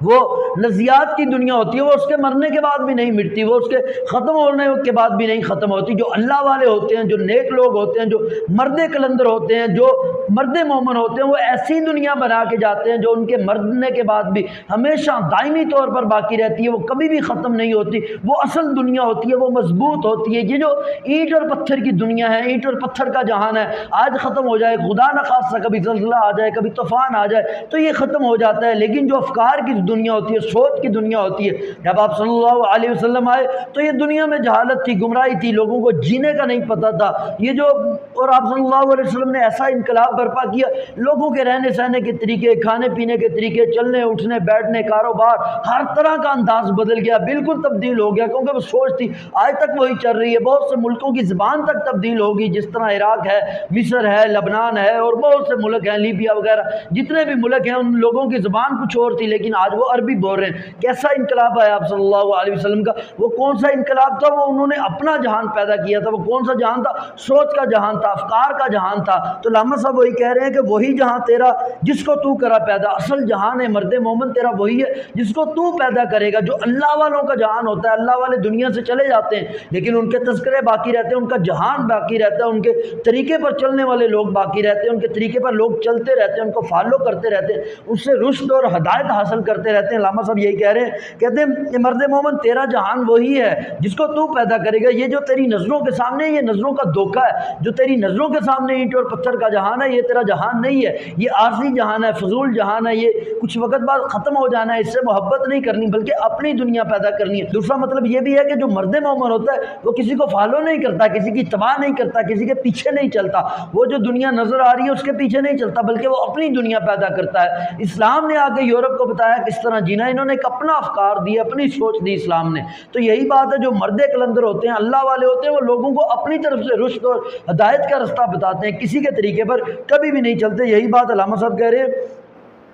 وہ نظریات کی دنیا ہوتی ہے، وہ اس کے مرنے کے بعد بھی نہیں مٹتی، وہ اس کے ختم ہونے کے بعد بھی نہیں ختم ہوتی۔ جو اللہ والے ہوتے ہیں، جو نیک لوگ ہوتے ہیں، جو مرد کلندر ہوتے ہیں، جو مرد مومن ہوتے ہیں، وہ ایسی دنیا بنا کے جاتے ہیں جو ان کے مرنے کے بعد بھی ہمیشہ دائمی طور پر باقی رہتی ہے، وہ کبھی بھی ختم نہیں ہوتی، وہ اصل دنیا ہوتی ہے، وہ مضبوط ہوتی ہے۔ یہ جو اینٹ اور پتھر کی دنیا ہے، اینٹ اور پتھر کا جہان ہے، آج ختم ہو جائے، خدا نہ خواستہ کبھی زلزلہ آ جائے، کبھی طوفان آ جائے تو یہ ختم ہو جاتا ہے۔ لیکن جو افکار کی دنیا ہوتی ہے، سوچ کی دنیا ہوتی ہے، جب آپ صلی اللہ علیہ وسلم آئے تو یہ دنیا میں جہالت تھی، گمراہی تھی، لوگوں کو جینے کا نہیں پتہ تھا۔ یہ جو اور آپ صلی اللہ علیہ وسلم نے ایسا انقلاب برپا کیا، لوگوں کے رہنے سہنے کے طریقے، کھانے پینے کے طریقے، چلنے اٹھنے بیٹھنے، کاروبار، ہر طرح کا انداز بدل گیا، بالکل تبدیل ہو گیا، کیونکہ وہ سوچ تھی آج تک وہی چل رہی ہے۔ بہت سے ملکوں کی زبان تک تبدیل ہوگی، جس طرح عراق ہے، مصر ہے، لبنان ہے، اور بہت سے ملک ہیں، لیبیا وغیرہ، جتنے بھی ملک ہیں، ان لوگوں کی زبان کچھ اور تھی، لیکن آج وہ عربی بول رہے ہیں۔ کیسا انقلاب ہے آپ صلی اللہ علیہ وسلم کا؟ وہ کون سا انقلاب تھا؟ وہ انہوں نے اپنا جہان پیدا کیا تھا۔ وہ کون سا جہان تھا؟ سوچ کا جہان تھا، افکار کا جہان تھا۔ تو علامہ صاحب وہی کہہ رہے ہیں کہ وہی جہاں تیرا جس کو تو کرا پیدا، اصل جہان ہے مرد مومن تیرا وہی ہے جس کو تو پیدا کرے گا۔ جو اللہ والوں کا جہان ہوتا ہے، اللہ والے دنیا سے چلے جاتے ہیں لیکن ان کے تذکرے باقی رہتے ہیں، ان کا جہان باقی رہتا ہے، ان کے طریقے پر چلنے والے لوگ باقی رہتے ہیں، ان کے طریقے پر لوگ چلتے رہتے ہیں، ان کو فالو کرتے رہتے ہیں، اس سے رشد اور ہدایت حاصل کرتے رہتے ہیں۔ علامہ صاحب یہی کہہ رہے ہیں، کہتے ہیں کہ مرد مومن تیرا جہان وہی ہے جس کو تو پیدا کرے گا۔ یہ جو تیری نظروں کے سامنے، یہ نظروں کا دھوکہ ہے، جو تیری نظروں کے سامنے اینٹ اور پتھر کا جہان ہے، یہ تیرا جہان نہیں ہے، یہ عارضی جہان ہے، فضول جہان ہے، یہ کچھ وقت بعد ختم ہو جانا ہے، اس سے محبت نہیں کرنی بلکہ اپنی دنیا پیدا کرنی ہے۔ دوسرا مطلب یہ بھی ہے کہ جو مرد مومن ہوتا ہے وہ کسی کو فالو نہیں کرتا، کسی کی اتباع نہیں کرتا، کسی کے پیچھے نہیں چلتا، وہ جو دنیا نظر آ رہی ہے اس کے پیچھے نہیں چلتا بلکہ وہ اپنی دنیا پیدا کرتا ہے۔ اسلام نے آ کے یورپ کو بتایا کس طرح جینا، انہوں نے ایک اپنا افکار دی، اپنی سوچ دی اسلام نے۔ تو یہی بات ہے، جو مرد کلندر ہوتے ہیں، اللہ والے ہوتے ہیں، وہ لوگوں کو اپنی طرف سے رشد اور ہدایت کا رستہ بتاتے ہیں، کسی کے طریقے پر کبھی بھی نہیں چلتے۔ یہی بات علامہ صاحب کہہ رہے ہیں،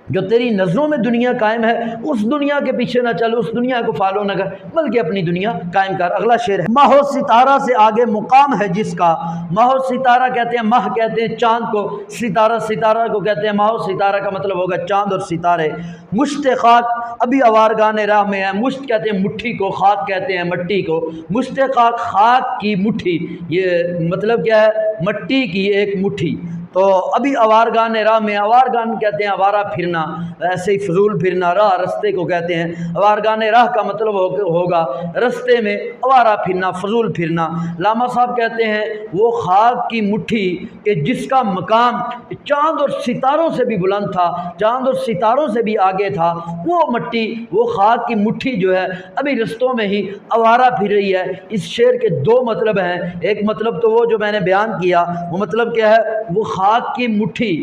جو تیری نظروں میں دنیا قائم ہے اس دنیا کے پیچھے نہ چل، اس دنیا کو فالو نہ کر بلکہ اپنی دنیا قائم کر۔ اگلا شعر ہے، ماہ و ستارہ سے آگے مقام ہے جس کا، ماہ و ستارہ کہتے ہیں، ماہ کہتے ہیں چاند کو، ستارہ ستارہ کو کہتے ہیں، ماہ و ستارہ کا مطلب ہوگا چاند اور ستارے۔ مشت خاک ابھی آوارگان راہ میں ہے، مشت کہتے ہیں مٹھی کو، خاک کہتے ہیں مٹی کو، مشت خاک خاک کی مٹھی، یہ مطلب کیا ہے؟ مٹی کی ایک مٹھی۔ تو ابھی آوارگان راہ میں، آوارگان کہتے ہیں آوارہ پھرنا، ایسے ہی فضول پھرنا، راہ رستے کو کہتے ہیں۔ آوارگان راہ کا مطلب ہوگا رستے میں آوارہ پھرنا، فضول پھرنا۔ علامہ صاحب کہتے ہیں وہ خاک کی مٹھی کہ جس کا مقام چاند اور ستاروں سے بھی بلند تھا، چاند اور ستاروں سے بھی آگے تھا، وہ مٹی، وہ خاک کی مٹھی جو ہے ابھی رستوں میں ہی آوارہ پھر رہی ہے۔ اس شعر کے دو مطلب ہیں، ایک مطلب تو وہ جو میں نے بیان کیا، وہ مطلب کیا ہے؟ وہ خاک کی مٹھی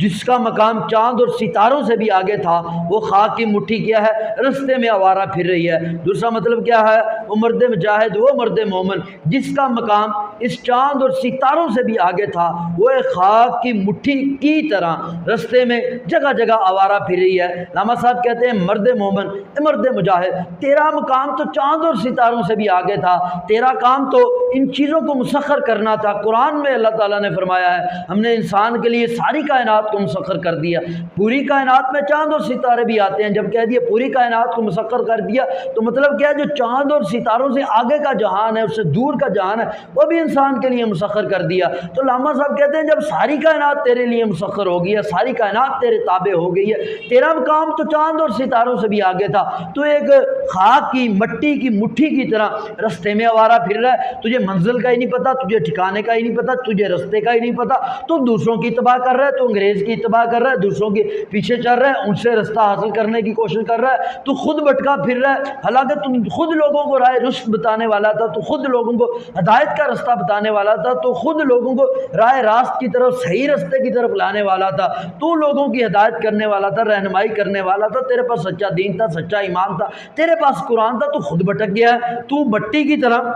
جس کا مقام چاند اور ستاروں سے بھی آگے تھا، وہ خاک کی مٹھی کیا ہے، رستے میں آوارہ پھر رہی ہے۔ دوسرا مطلب کیا ہے، وہ مرد مجاہد، وہ مرد مومن جس کا مقام اس چاند اور ستاروں سے بھی آگے تھا، وہ ایک خاک کی مٹھی کی طرح رستے میں جگہ جگہ آوارہ پھر رہی ہے۔ علامہ صاحب کہتے ہیں مرد مومن، مرد مجاہد، تیرا مقام تو چاند اور ستاروں سے بھی آگے تھا، تیرا کام تو ان چیزوں کو مسخر کرنا تھا۔ قرآن میں اللہ تعالیٰ نے فرمایا ہے ہم نے انسان کے لیے ساری کائنات کو مسخر کر دیا۔ پوری کائنات میں چاند اور ستارے بھی آتے ہیں، جب کہہ دیا پوری کائنات کو مسخر کر دیا تو مطلب کیا ہے، جو چاند اور ستاروں سے آگے کا جہان ہے، اس سے دور کا جہان ہے، وہ بھی انسان کے لیے مسخر کر دیا۔ تو علامہ صاحب کہتے ہیں جب ساری کائنات تیرے لیے مسخر ہو گئی ہے، ساری کائنات تیرے تابع ہو گئی ہے، تیرا مقام تو چاند اور ستاروں سے بھی آگے تھا، تو ایک خاک کی مٹی کی مٹھی کی طرح رستے میں آوارہ پھر رہا ہے، تجھے منزل کا ہی نہیں پتا، تجھے ٹھکانے کا ہی نہیں پتا، تجھے رستے کا ہی نہیں پتا، تو دوسروں کی اتباع کر رہا ہے، تو انگریز کی اتباع کر رہا ہے، دوسروں کے پیچھے چل رہا ہے، ان سے رستہ حاصل کرنے کی کوشش کر رہا ہے، تو خود بھٹکا پھر رہا ہے، حالانکہ تم خود لوگوں کو راہ رشد بتانے والا تھا، تو خود لوگوں کو ہدایت کا رستہ بتانے والا تھا، تو خود لوگوں کو راہ راست کی طرف، صحیح رستے کی طرف لانے والا تھا، تو لوگوں کی ہدایت کرنے والا تھا، رہنمائی کرنے والا تھا، تیرے پاس سچا دین تھا، سچا ایمان تھا، تیرے پاس قرآن تھا، تو خود بھٹک گیا ہے، تو مٹی کی طرح۔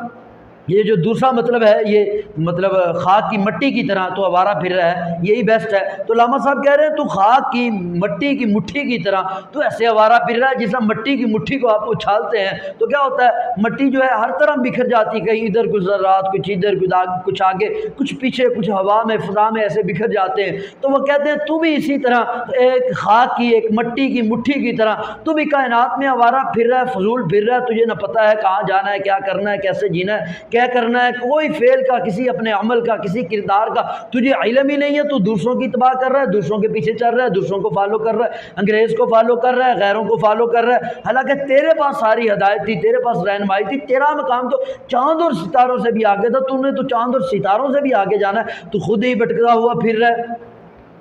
یہ جو دوسرا مطلب ہے، یہ مطلب خاک کی مٹی کی طرح تو آوارہ پھر رہا ہے، یہی بیسٹ ہے۔ تو علامہ صاحب کہہ رہے ہیں تو خاک کی مٹی کی مٹھی کی طرح تو ایسے آوارہ پھر رہا ہے جیسا مٹی کی مٹھی کو آپ اچھالتے ہیں تو کیا ہوتا ہے، مٹی جو ہے ہر طرح بکھر جاتی ہے، کہیں ادھر کچھ ذرات، کچھ ادھر کچھ آگے، کچھ پیچھے، کچھ ہوا میں، فضا میں ایسے بکھر جاتے ہیں۔ تو وہ کہتے ہیں تو بھی اسی طرح ایک خاک کی، ایک مٹی کی مٹھی کی طرح تو بھی کائنات میں آوارہ پھر رہا ہے، فضول پھر رہا ہے، تجھے نہ پتہ ہے کہاں جانا ہے، کیا کرنا ہے، کیسے جینا ہے، کیا کرنا ہے، کوئی فعل کا، کسی اپنے عمل کا، کسی کردار کا تجھے علم ہی نہیں ہے، تو دوسروں کی اتباع کر رہا ہے، دوسروں کے پیچھے چل رہا ہے، دوسروں کو فالو کر رہا ہے، انگریز کو فالو کر رہا ہے، غیروں کو فالو کر رہا ہے، حالانکہ تیرے پاس ساری ہدایت تھی، تیرے پاس رہنمائی تھی، تیرا مقام تو چاند اور ستاروں سے بھی آگے تھا، تو نے تو چاند اور ستاروں سے بھی آگے جانا ہے، تو خود ہی بھٹکتا ہوا پھر رہا ہے۔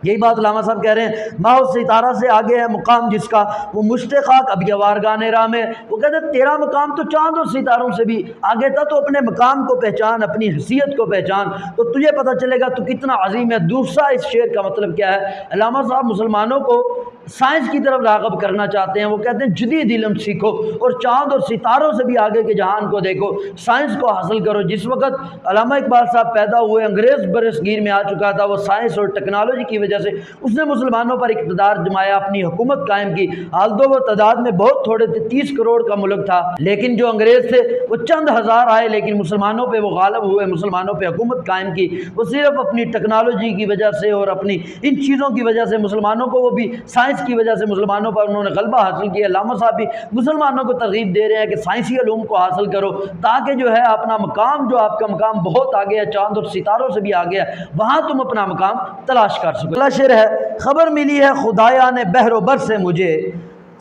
یہی بات علامہ صاحب کہہ رہے ہیں، ماہ ستارہ سے آگے ہے مقام جس کا، وہ مشت خاک اب یوارگان راہ میں۔ وہ کہتے ہیں تیرا مقام تو چاند اور ستاروں سے بھی آگے تھا، تو اپنے مقام کو پہچان، اپنی حیثیت کو پہچان، تو تجھے پتہ چلے گا تو کتنا عظیم ہے۔ دوسرا اس شعر کا مطلب کیا ہے، علامہ صاحب مسلمانوں کو سائنس کی طرف راغب کرنا چاہتے ہیں۔ وہ کہتے ہیں جدید علم سیکھو اور چاند اور ستاروں سے بھی آگے کے جہان کو دیکھو، سائنس کو حاصل کرو۔ جس وقت علامہ اقبال صاحب پیدا ہوئے، انگریز برصغیر میں آ چکا تھا، وہ سائنس اور ٹیکنالوجی کی وجہ سے اس نے مسلمانوں پر اقتدار جمایا، اپنی حکومت قائم کی۔ آلدو وہ تعداد میں بہت تھوڑے تھے، 30 کروڑ کا ملک تھا، لیکن جو انگریز تھے وہ چند ہزار آئے، لیکن مسلمانوں پہ وہ غالب ہوئے، مسلمانوں پہ حکومت قائم کی۔ وہ صرف اپنی ٹیکنالوجی کی وجہ سے اور اپنی ان چیزوں کی وجہ سے مسلمانوں کو، وہ بھی سائنس کی وجہ سے مسلمانوں پر انہوں نے غلبہ حاصل کیا۔ علامہ صاحب بھی مسلمانوں کو ترغیب دے رہے ہیں کہ سائنسی علوم کو حاصل کرو، تاکہ جو ہے اپنا مقام، جو آپ کا مقام بہت آگے ہے، چاند اور ستاروں سے بھی آگے ہے، وہاں تم اپنا مقام تلاش کر سکو۔ اگلا شعر ہے، خبر ملی ہے خدایان بحر و بر سے مجھے۔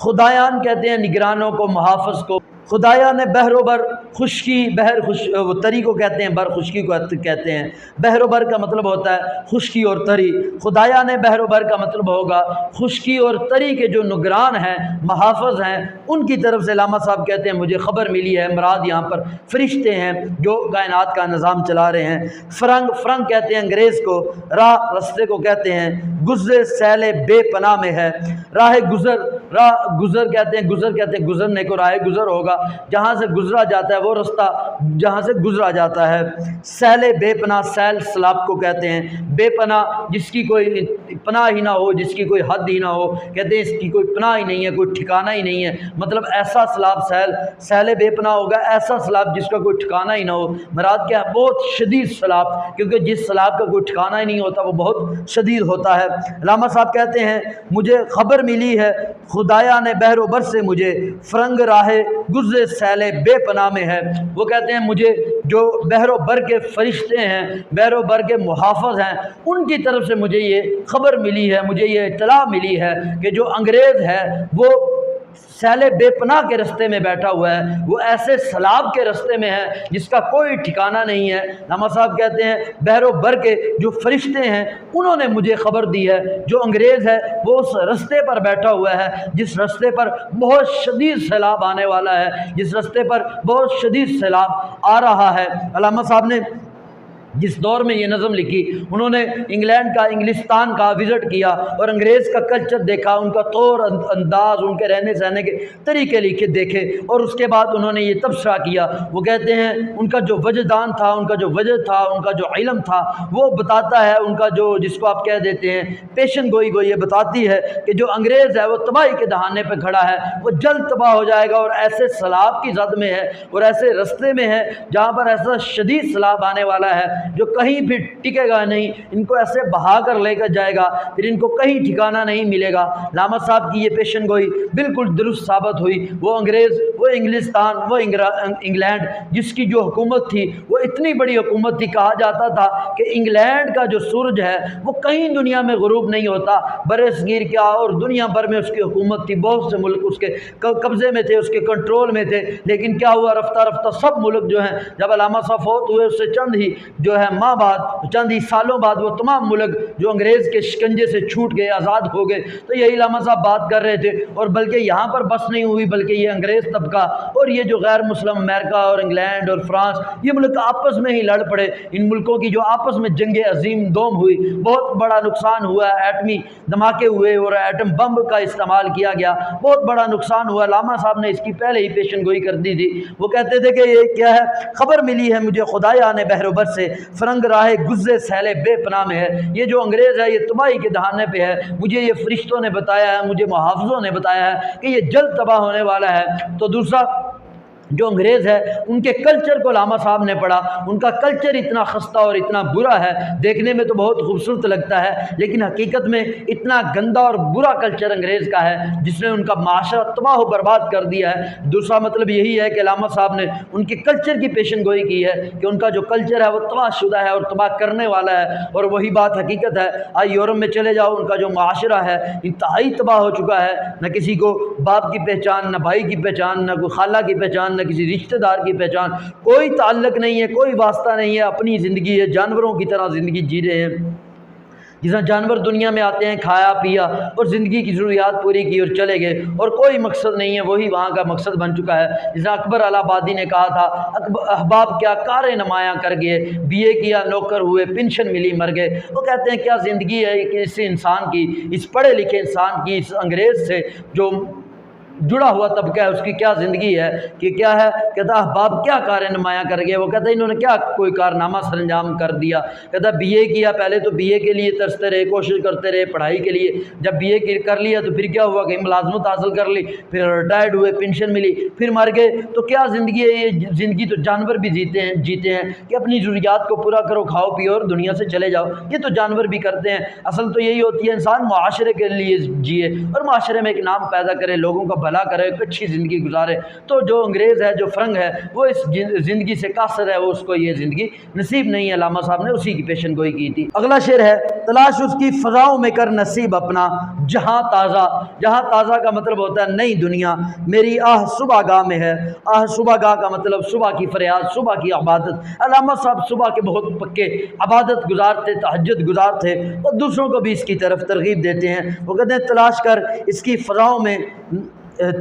خدایان کہتے ہیں نگرانوں کو، محافظ کو۔ خدایا نے بحر و بر، خشکی، بحر وہ تری کو کہتے ہیں، بر خشکی کو کہتے ہیں۔ بحر و بر کا مطلب ہوتا ہے خشکی اور تری۔ خدایا نے بحر و بر کا مطلب ہوگا خشکی اور تری کے جو نگران ہیں، محافظ ہیں، ان کی طرف سے علامہ صاحب کہتے ہیں مجھے خبر ملی ہے۔ مراد یہاں پر فرشتے ہیں جو کائنات کا نظام چلا رہے ہیں۔ فرنگ کہتے ہیں انگریز کو، راہ رستے کو کہتے ہیں، گزر سیل بے پناہ میں ہے۔ راہ گزر کہتے ہیں، گزرنے کو راہ گزر ہوگا، جہاں سے گزرا جاتا ہے وہ رستہ جہاں سے گزرا جاتا ہے۔ سیل بے پناہ، سیل سیلاب کو کہتے ہیں، بے پناہ جس کی کوئی پناہ ہی نہ ہو، جس کی کوئی حد ہی نہ ہو، کہتے ہیں اس کی کوئی پناہ ہی نہیں ہے، کوئی ٹھکانہ ہی نہیں ہے۔ مطلب ایسا سیلاب، سیل بے پناہ ہوگا، ایسا سیلاب جس کا کوئی ٹھکانہ ہی نہ ہو۔ مراد کیا ہے، بہت شدید سیلاب، کیونکہ جس سیلاب کا کوئی ٹھکانہ ہی نہیں ہوتا وہ بہت شدید ہوتا ہے۔ علامہ صاحب کہتے ہیں مجھے خبر ملی ہے خدایا نے بحر و بر سے مجھے، فرنگ راہ گزر سیل بے پناہ میں ہے۔ وہ کہتے ہیں مجھے جو بحر و بر کے فرشتے ہیں، بحر و بر کے محافظ ہیں، ان کی طرف سے مجھے یہ خبر ملی ہے، مجھے یہ اطلاع ملی ہے کہ جو انگریز ہے وہ سیل بے پناہ کے رستے میں بیٹھا ہوا ہے، وہ ایسے سیلاب کے رستے میں ہے جس کا کوئی ٹھکانہ نہیں ہے۔ علامہ صاحب کہتے ہیں بحر و بر کے جو فرشتے ہیں انہوں نے مجھے خبر دی ہے، جو انگریز ہے وہ اس رستے پر بیٹھا ہوا ہے جس رستے پر بہت شدید سیلاب آنے والا ہے، جس رستے پر بہت شدید سیلاب آ رہا ہے۔ علامہ صاحب نے جس دور میں یہ نظم لکھی انہوں نے انگلینڈ کا انگلستان کا وزٹ کیا اور انگریز کا کلچر دیکھا، ان کا طور انداز، ان کے رہنے سہنے کے طریقے لکھے دیکھے، اور اس کے بعد انہوں نے یہ تبصرہ کیا۔ وہ کہتے ہیں ان کا جو وجدان تھا، ان کا جو وجد تھا، ان کا جو علم تھا، وہ بتاتا ہے، ان کا جو جس کو آپ کہہ دیتے ہیں پیشن گوئی وہ یہ بتاتی ہے کہ جو انگریز ہے وہ تباہی کے دہانے پہ کھڑا ہے، وہ جلد تباہ ہو جائے گا، اور ایسے سیلاب کی زد میں ہے اور ایسے رستے میں ہے جہاں پر ایسا شدید سیلاب آنے والا ہے جو کہیں بھی ٹکے گا نہیں، ان کو ایسے بہا کر لے کر جائے گا، پھر ان کو کہیں ٹھکانہ نہیں ملے گا۔ علامہ صاحب کی یہ پیشن گوئی بالکل درست ثابت ہوئی۔ وہ انگریز، وہ انگلستان، وہ انگلینڈ جس کی جو حکومت تھی وہ اتنی بڑی حکومت تھی، کہا جاتا تھا کہ انگلینڈ کا جو سورج ہے وہ کہیں دنیا میں غروب نہیں ہوتا، برِ صغیر کیا اور دنیا بھر میں اس کی حکومت تھی، بہت سے ملک اس کے قبضے میں تھے، اس کے کنٹرول میں تھے، لیکن کیا ہوا، رفتہ رفتہ سب ملک جو ہیں جب علامہ صاحب فوت ہوئے اس سے چند ہی جو ہے ماہ بعد، چند ہی سالوں بعد وہ تمام ملک جو انگریز کے شکنجے سے چھوٹ گئے، آزاد ہو گئے۔ تو یہی علامہ صاحب بات کر رہے تھے، اور بلکہ یہاں پر بس نہیں ہوئی، بلکہ یہ انگریز طبقہ اور یہ جو غیر مسلم امریکہ اور انگلینڈ اور فرانس، یہ ملک آپس میں ہی لڑ پڑے۔ ان ملکوں کی جو آپس میں جنگ عظیم دوم ہوئی، بہت بڑا نقصان ہوا، ایٹمی دھماکے ہوئے اور ایٹم بم کا استعمال کیا گیا، بہت بڑا نقصان ہوا۔ علامہ صاحب نے اس کی پہلے ہی پیشن گوئی کر دی تھی۔ وہ کہتے تھے کہ یہ کیا ہے، خبر ملی ہے مجھے خدایا نے بحر و بر سے، فرنگ راہ گزے سیلے بے پناہ میں ہے۔ یہ جو انگریز ہے یہ تباہی کے دہانے پہ ہے، مجھے یہ فرشتوں نے بتایا ہے، مجھے محافظوں نے بتایا ہے کہ یہ جلد تباہ ہونے والا ہے۔ تو دوسرا جو انگریز ہے ان کے کلچر کو علامہ صاحب نے پڑھا، ان کا کلچر اتنا خستہ اور اتنا برا ہے، دیکھنے میں تو بہت خوبصورت لگتا ہے لیکن حقیقت میں اتنا گندا اور برا کلچر انگریز کا ہے جس نے ان کا معاشرہ تباہ و برباد کر دیا ہے۔ دوسرا مطلب یہی ہے کہ علامہ صاحب نے ان کے کلچر کی پیشن گوئی کی ہے کہ ان کا جو کلچر ہے وہ تباہ شدہ ہے اور تباہ کرنے والا ہے، اور وہی بات حقیقت ہے۔ آج یورپ میں چلے جاؤ، ان کا جو معاشرہ ہے انتہائی تباہ ہو چکا ہے، نہ کسی کو باپ کی پہچان، نہ بھائی کی پہچان، نہ کوئی خالہ کی پہچان، نہ کسی رشتہ دار کی پہچان، کوئی تعلق نہیں ہے، کوئی واسطہ نہیں ہے، اپنی زندگی ہے، جانوروں کی طرح زندگی جی رہے ہیں۔ جس طرح جانور دنیا میں آتے ہیں، کھایا پیا اور زندگی کی ضروریات پوری کی اور چلے گئے، اور کوئی مقصد نہیں ہے، وہی وہاں کا مقصد بن چکا ہے۔ جس طرح اکبر الہ آبادی نے کہا تھا، احباب کیا کار نمایاں کر گئے، بی اے کیا نوکر ہوئے، پینشن ملی مر گئے۔ وہ کہتے ہیں کیا زندگی ہے کہ اس انسان کی، اس پڑھے لکھے انسان کی، اس انگریز سے جو جڑا ہوا طبقہ ہے اس کی کیا زندگی ہے کہ کیا ہے؟ کہتا احباب کیا کار نمایاں کر گئے۔ وہ کہتا انہوں نے کیا کوئی کارنامہ سر انجام کر دیا؟ کہتا بی اے کیا، پہلے تو بی اے کے لیے ترستے رہے، کوشش کرتے رہے پڑھائی کے لیے، جب بی اے کر لیا تو پھر کیا ہوا کہ ملازمت حاصل کر لی، پھر ریٹائرڈ ہوئے، پینشن ملی، پھر مر گئے۔ تو کیا زندگی ہے یہ؟ زندگی تو جانور بھی جیتے ہیں کہ اپنی ضروریات کو پورا کرو، کھاؤ پیو اور دنیا سے چلے جاؤ، یہ تو جانور بھی کرتے ہیں۔ اصل تو یہی ہوتی ہے انسان معاشرے کے لیے جیے اور معاشرے میں ایک نام پیدا کرے، لوگوں کا بھلا کرے، ایک اچھی زندگی گزارے۔ تو جو انگریز ہے، جو فرنگ ہے، وہ اس زندگی سے قاصر ہے، وہ اس کو یہ زندگی نصیب نہیں ہے۔ علامہ صاحب نے اسی کی پیشن گوئی کی تھی۔ اگلا شعر ہے، تلاش اس کی فضاؤں میں کر نصیب اپنا، جہاں تازہ۔ جہاں تازہ کا مطلب ہوتا ہے نئی دنیا، میری آہ صبح گاہ میں ہے۔ آہ صبح گاہ کا مطلب صبح کی فریاد، صبح کی عبادت۔ علامہ صاحب صبح کے بہت پکے عبادت گزار تھے، تہجد گزار تھے، اور دوسروں کو بھی اس کی طرف ترغیب دیتے ہیں۔ وہ کہتے ہیں تلاش کر اس کی فضاؤں میں،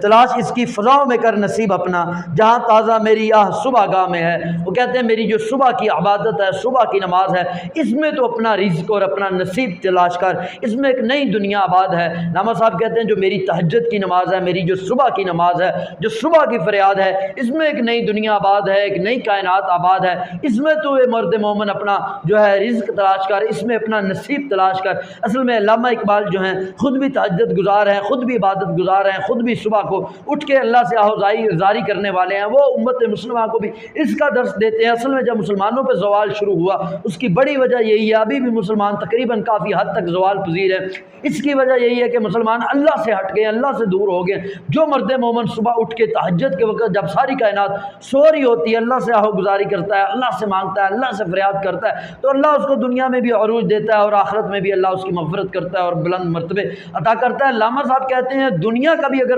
تلاش اس کی فضاؤں میں کر نصیب اپنا، جہاں تازہ میری آہ صبح گاہ میں ہے۔ وہ کہتے ہیں میری جو صبح کی عبادت ہے، صبح کی نماز ہے، اس میں تو اپنا رزق اور اپنا نصیب تلاش کر، اس میں ایک نئی دنیا آباد ہے۔ علامہ صاحب کہتے ہیں جو میری تہجد کی نماز ہے، میری جو صبح کی نماز ہے، جو صبح کی فریاد ہے، اس میں ایک نئی دنیا آباد ہے، ایک نئی کائنات آباد ہے، اس میں تو اے مرد مومن اپنا جو ہے رزق تلاش کر، اس میں اپنا نصیب تلاش کر۔ اصل میں علامہ اقبال جو ہیں خود بھی تہجد گزار ہیں، خود بھی عبادت گزار ہیں، خود بھی صبح کو اٹھ کے اللہ سے آہوزاری کرنے والے ہیں۔ وہ امت مسلمہ کو بھی اس کا درس دیتے ہیں۔ اصل میں جب مسلمانوں پہ زوال شروع ہوا اس کی بڑی وجہ یہی ہے، ابھی بھی مسلمان تقریباً کافی حد تک زوال پذیر ہے، اس کی وجہ یہی ہے کہ مسلمان اللہ سے ہٹ گئے، اللہ سے دور ہو گئے۔ جو مرد مومن صبح اٹھ کے تہجد کے وقت جب ساری کائنات سو رہی ہوتی ہے، اللہ سے آہو گزاری کرتا ہے، اللہ سے مانگتا ہے، اللہ سے فریاد کرتا ہے، تو اللہ اس کو دنیا میں بھی عروج دیتا ہے اور آخرت میں بھی اللہ اس کی مغفرت کرتا ہے اور بلند مرتبے عطا کرتا ہے۔ علامہ صاحب کہتے ہیں دنیا کا بھی اگر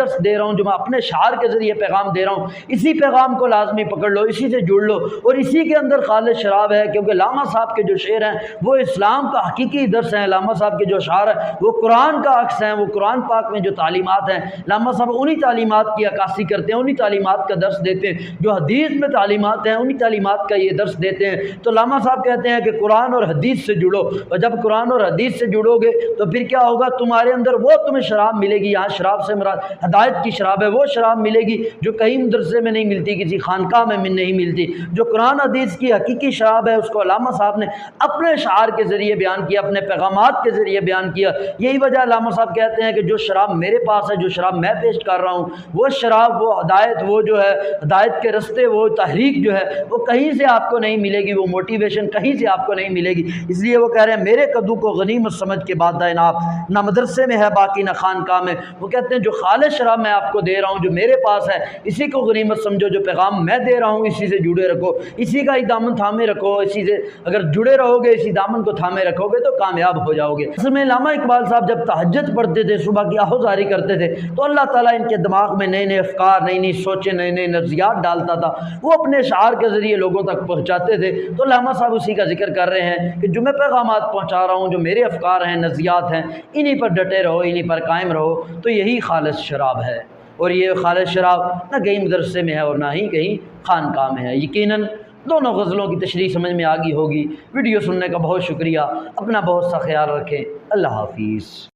درس دے رہا ہوں، جو میں اپنے شعار کے ذریعے پیغام دے رہا ہوں، اسی پیغام کو لازمی پکڑ لو، اسی سے جڑ لو، اور اسی کے اندر خالص شراب ہے۔ کیونکہ علامہ صاحب کے جو شعر ہیں وہ اسلام کا حقیقی درس ہیں، علامہ صاحب کے جو اشعار ہیں وہ قرآن کا عکس ہیں، وہ قرآن پاک میں جو تعلیمات ہیں علامہ صاحب انہی تعلیمات کی عکاسی کرتے ہیں، انہی تعلیمات کا درس دیتے ہیں، جو حدیث میں تعلیمات ہیں انہی تعلیمات کا یہ درس دیتے ہیں۔ تو علامہ صاحب کہتے ہیں کہ قرآن اور حدیث سے جڑو، اور جب قرآن اور حدیث سے جڑو گے تو پھر کیا ہوگا، تمہارے اندر وہ تمہیں شراب ملے گی۔ یہاں شراب سے مراد ہدایت کی شراب ہے، وہ شراب ملے گی جو کہیں مدرسے میں نہیں ملتی، کسی خانقاہ میں نہیں ملتی۔ جو قرآن حدیث کی حقیقی شراب ہے اس کو علامہ صاحب نے اپنے اشعار کے ذریعے بیان کیا، اپنے پیغامات کے ذریعے بیان کیا۔ یہی وجہ علامہ صاحب کہتے ہیں کہ جو شراب میرے پاس ہے، جو شراب میں پیش کر رہا ہوں، وہ شراب، وہ ہدایت، وہ جو ہے ہدایت کے رستے، وہ تحریک جو ہے وہ کہیں سے آپ کو نہیں ملے گی، وہ موٹیویشن کہیں سے آپ کو نہیں ملے گی۔ اس لیے وہ کہہ رہے ہیں میرے قدو کو غنیمت سمجھ کے بعد ناب، نہ مدرسے میں ہے باقی نہ خانقاہ میں۔ وہ کہتے ہیں جو خالص شراب میں آپ کو دے رہا ہوں، جو میرے پاس ہے، اسی کو غنیمت سمجھو، جو پیغام میں دے رہا ہوں اسی سے جڑے رکھو، اسی کا ہی دامن تھامے رکھو، اسی سے اگر جڑے رہو گے، اسی دامن کو تھامے رکھو گے تو کامیاب ہو جاؤ گے۔ اصل میں علامہ اقبال صاحب جب تہجد پڑھتے تھے، صبح کی آہوزاری کرتے تھے، تو اللہ تعالیٰ ان کے دماغ میں نئے نئے افکار، نئی نئی سوچیں، نئے نئے نظریات ڈالتا تھا، وہ اپنے اشعار کے ذریعے لوگوں تک پہنچاتے تھے۔ تو علامہ صاحب اسی کا ذکر کر رہے ہیں کہ جو میں پیغامات پہنچا رہا ہوں، جو میرے افکار ہیں، نظریات ہیں، انہی پر ڈٹے رہو، انہی پر قائم رہو، تو یہی خالص شراب ہے۔ اور یہ خالص شراب نہ کہیں مدرسے میں ہے اور نہ ہی کہیں خانقاہ میں ہے۔ یقیناً دونوں غزلوں کی تشریح سمجھ میں آ گئی ہوگی۔ ویڈیو سننے کا بہت شکریہ، اپنا بہت سا خیال رکھیں، اللہ حافظ۔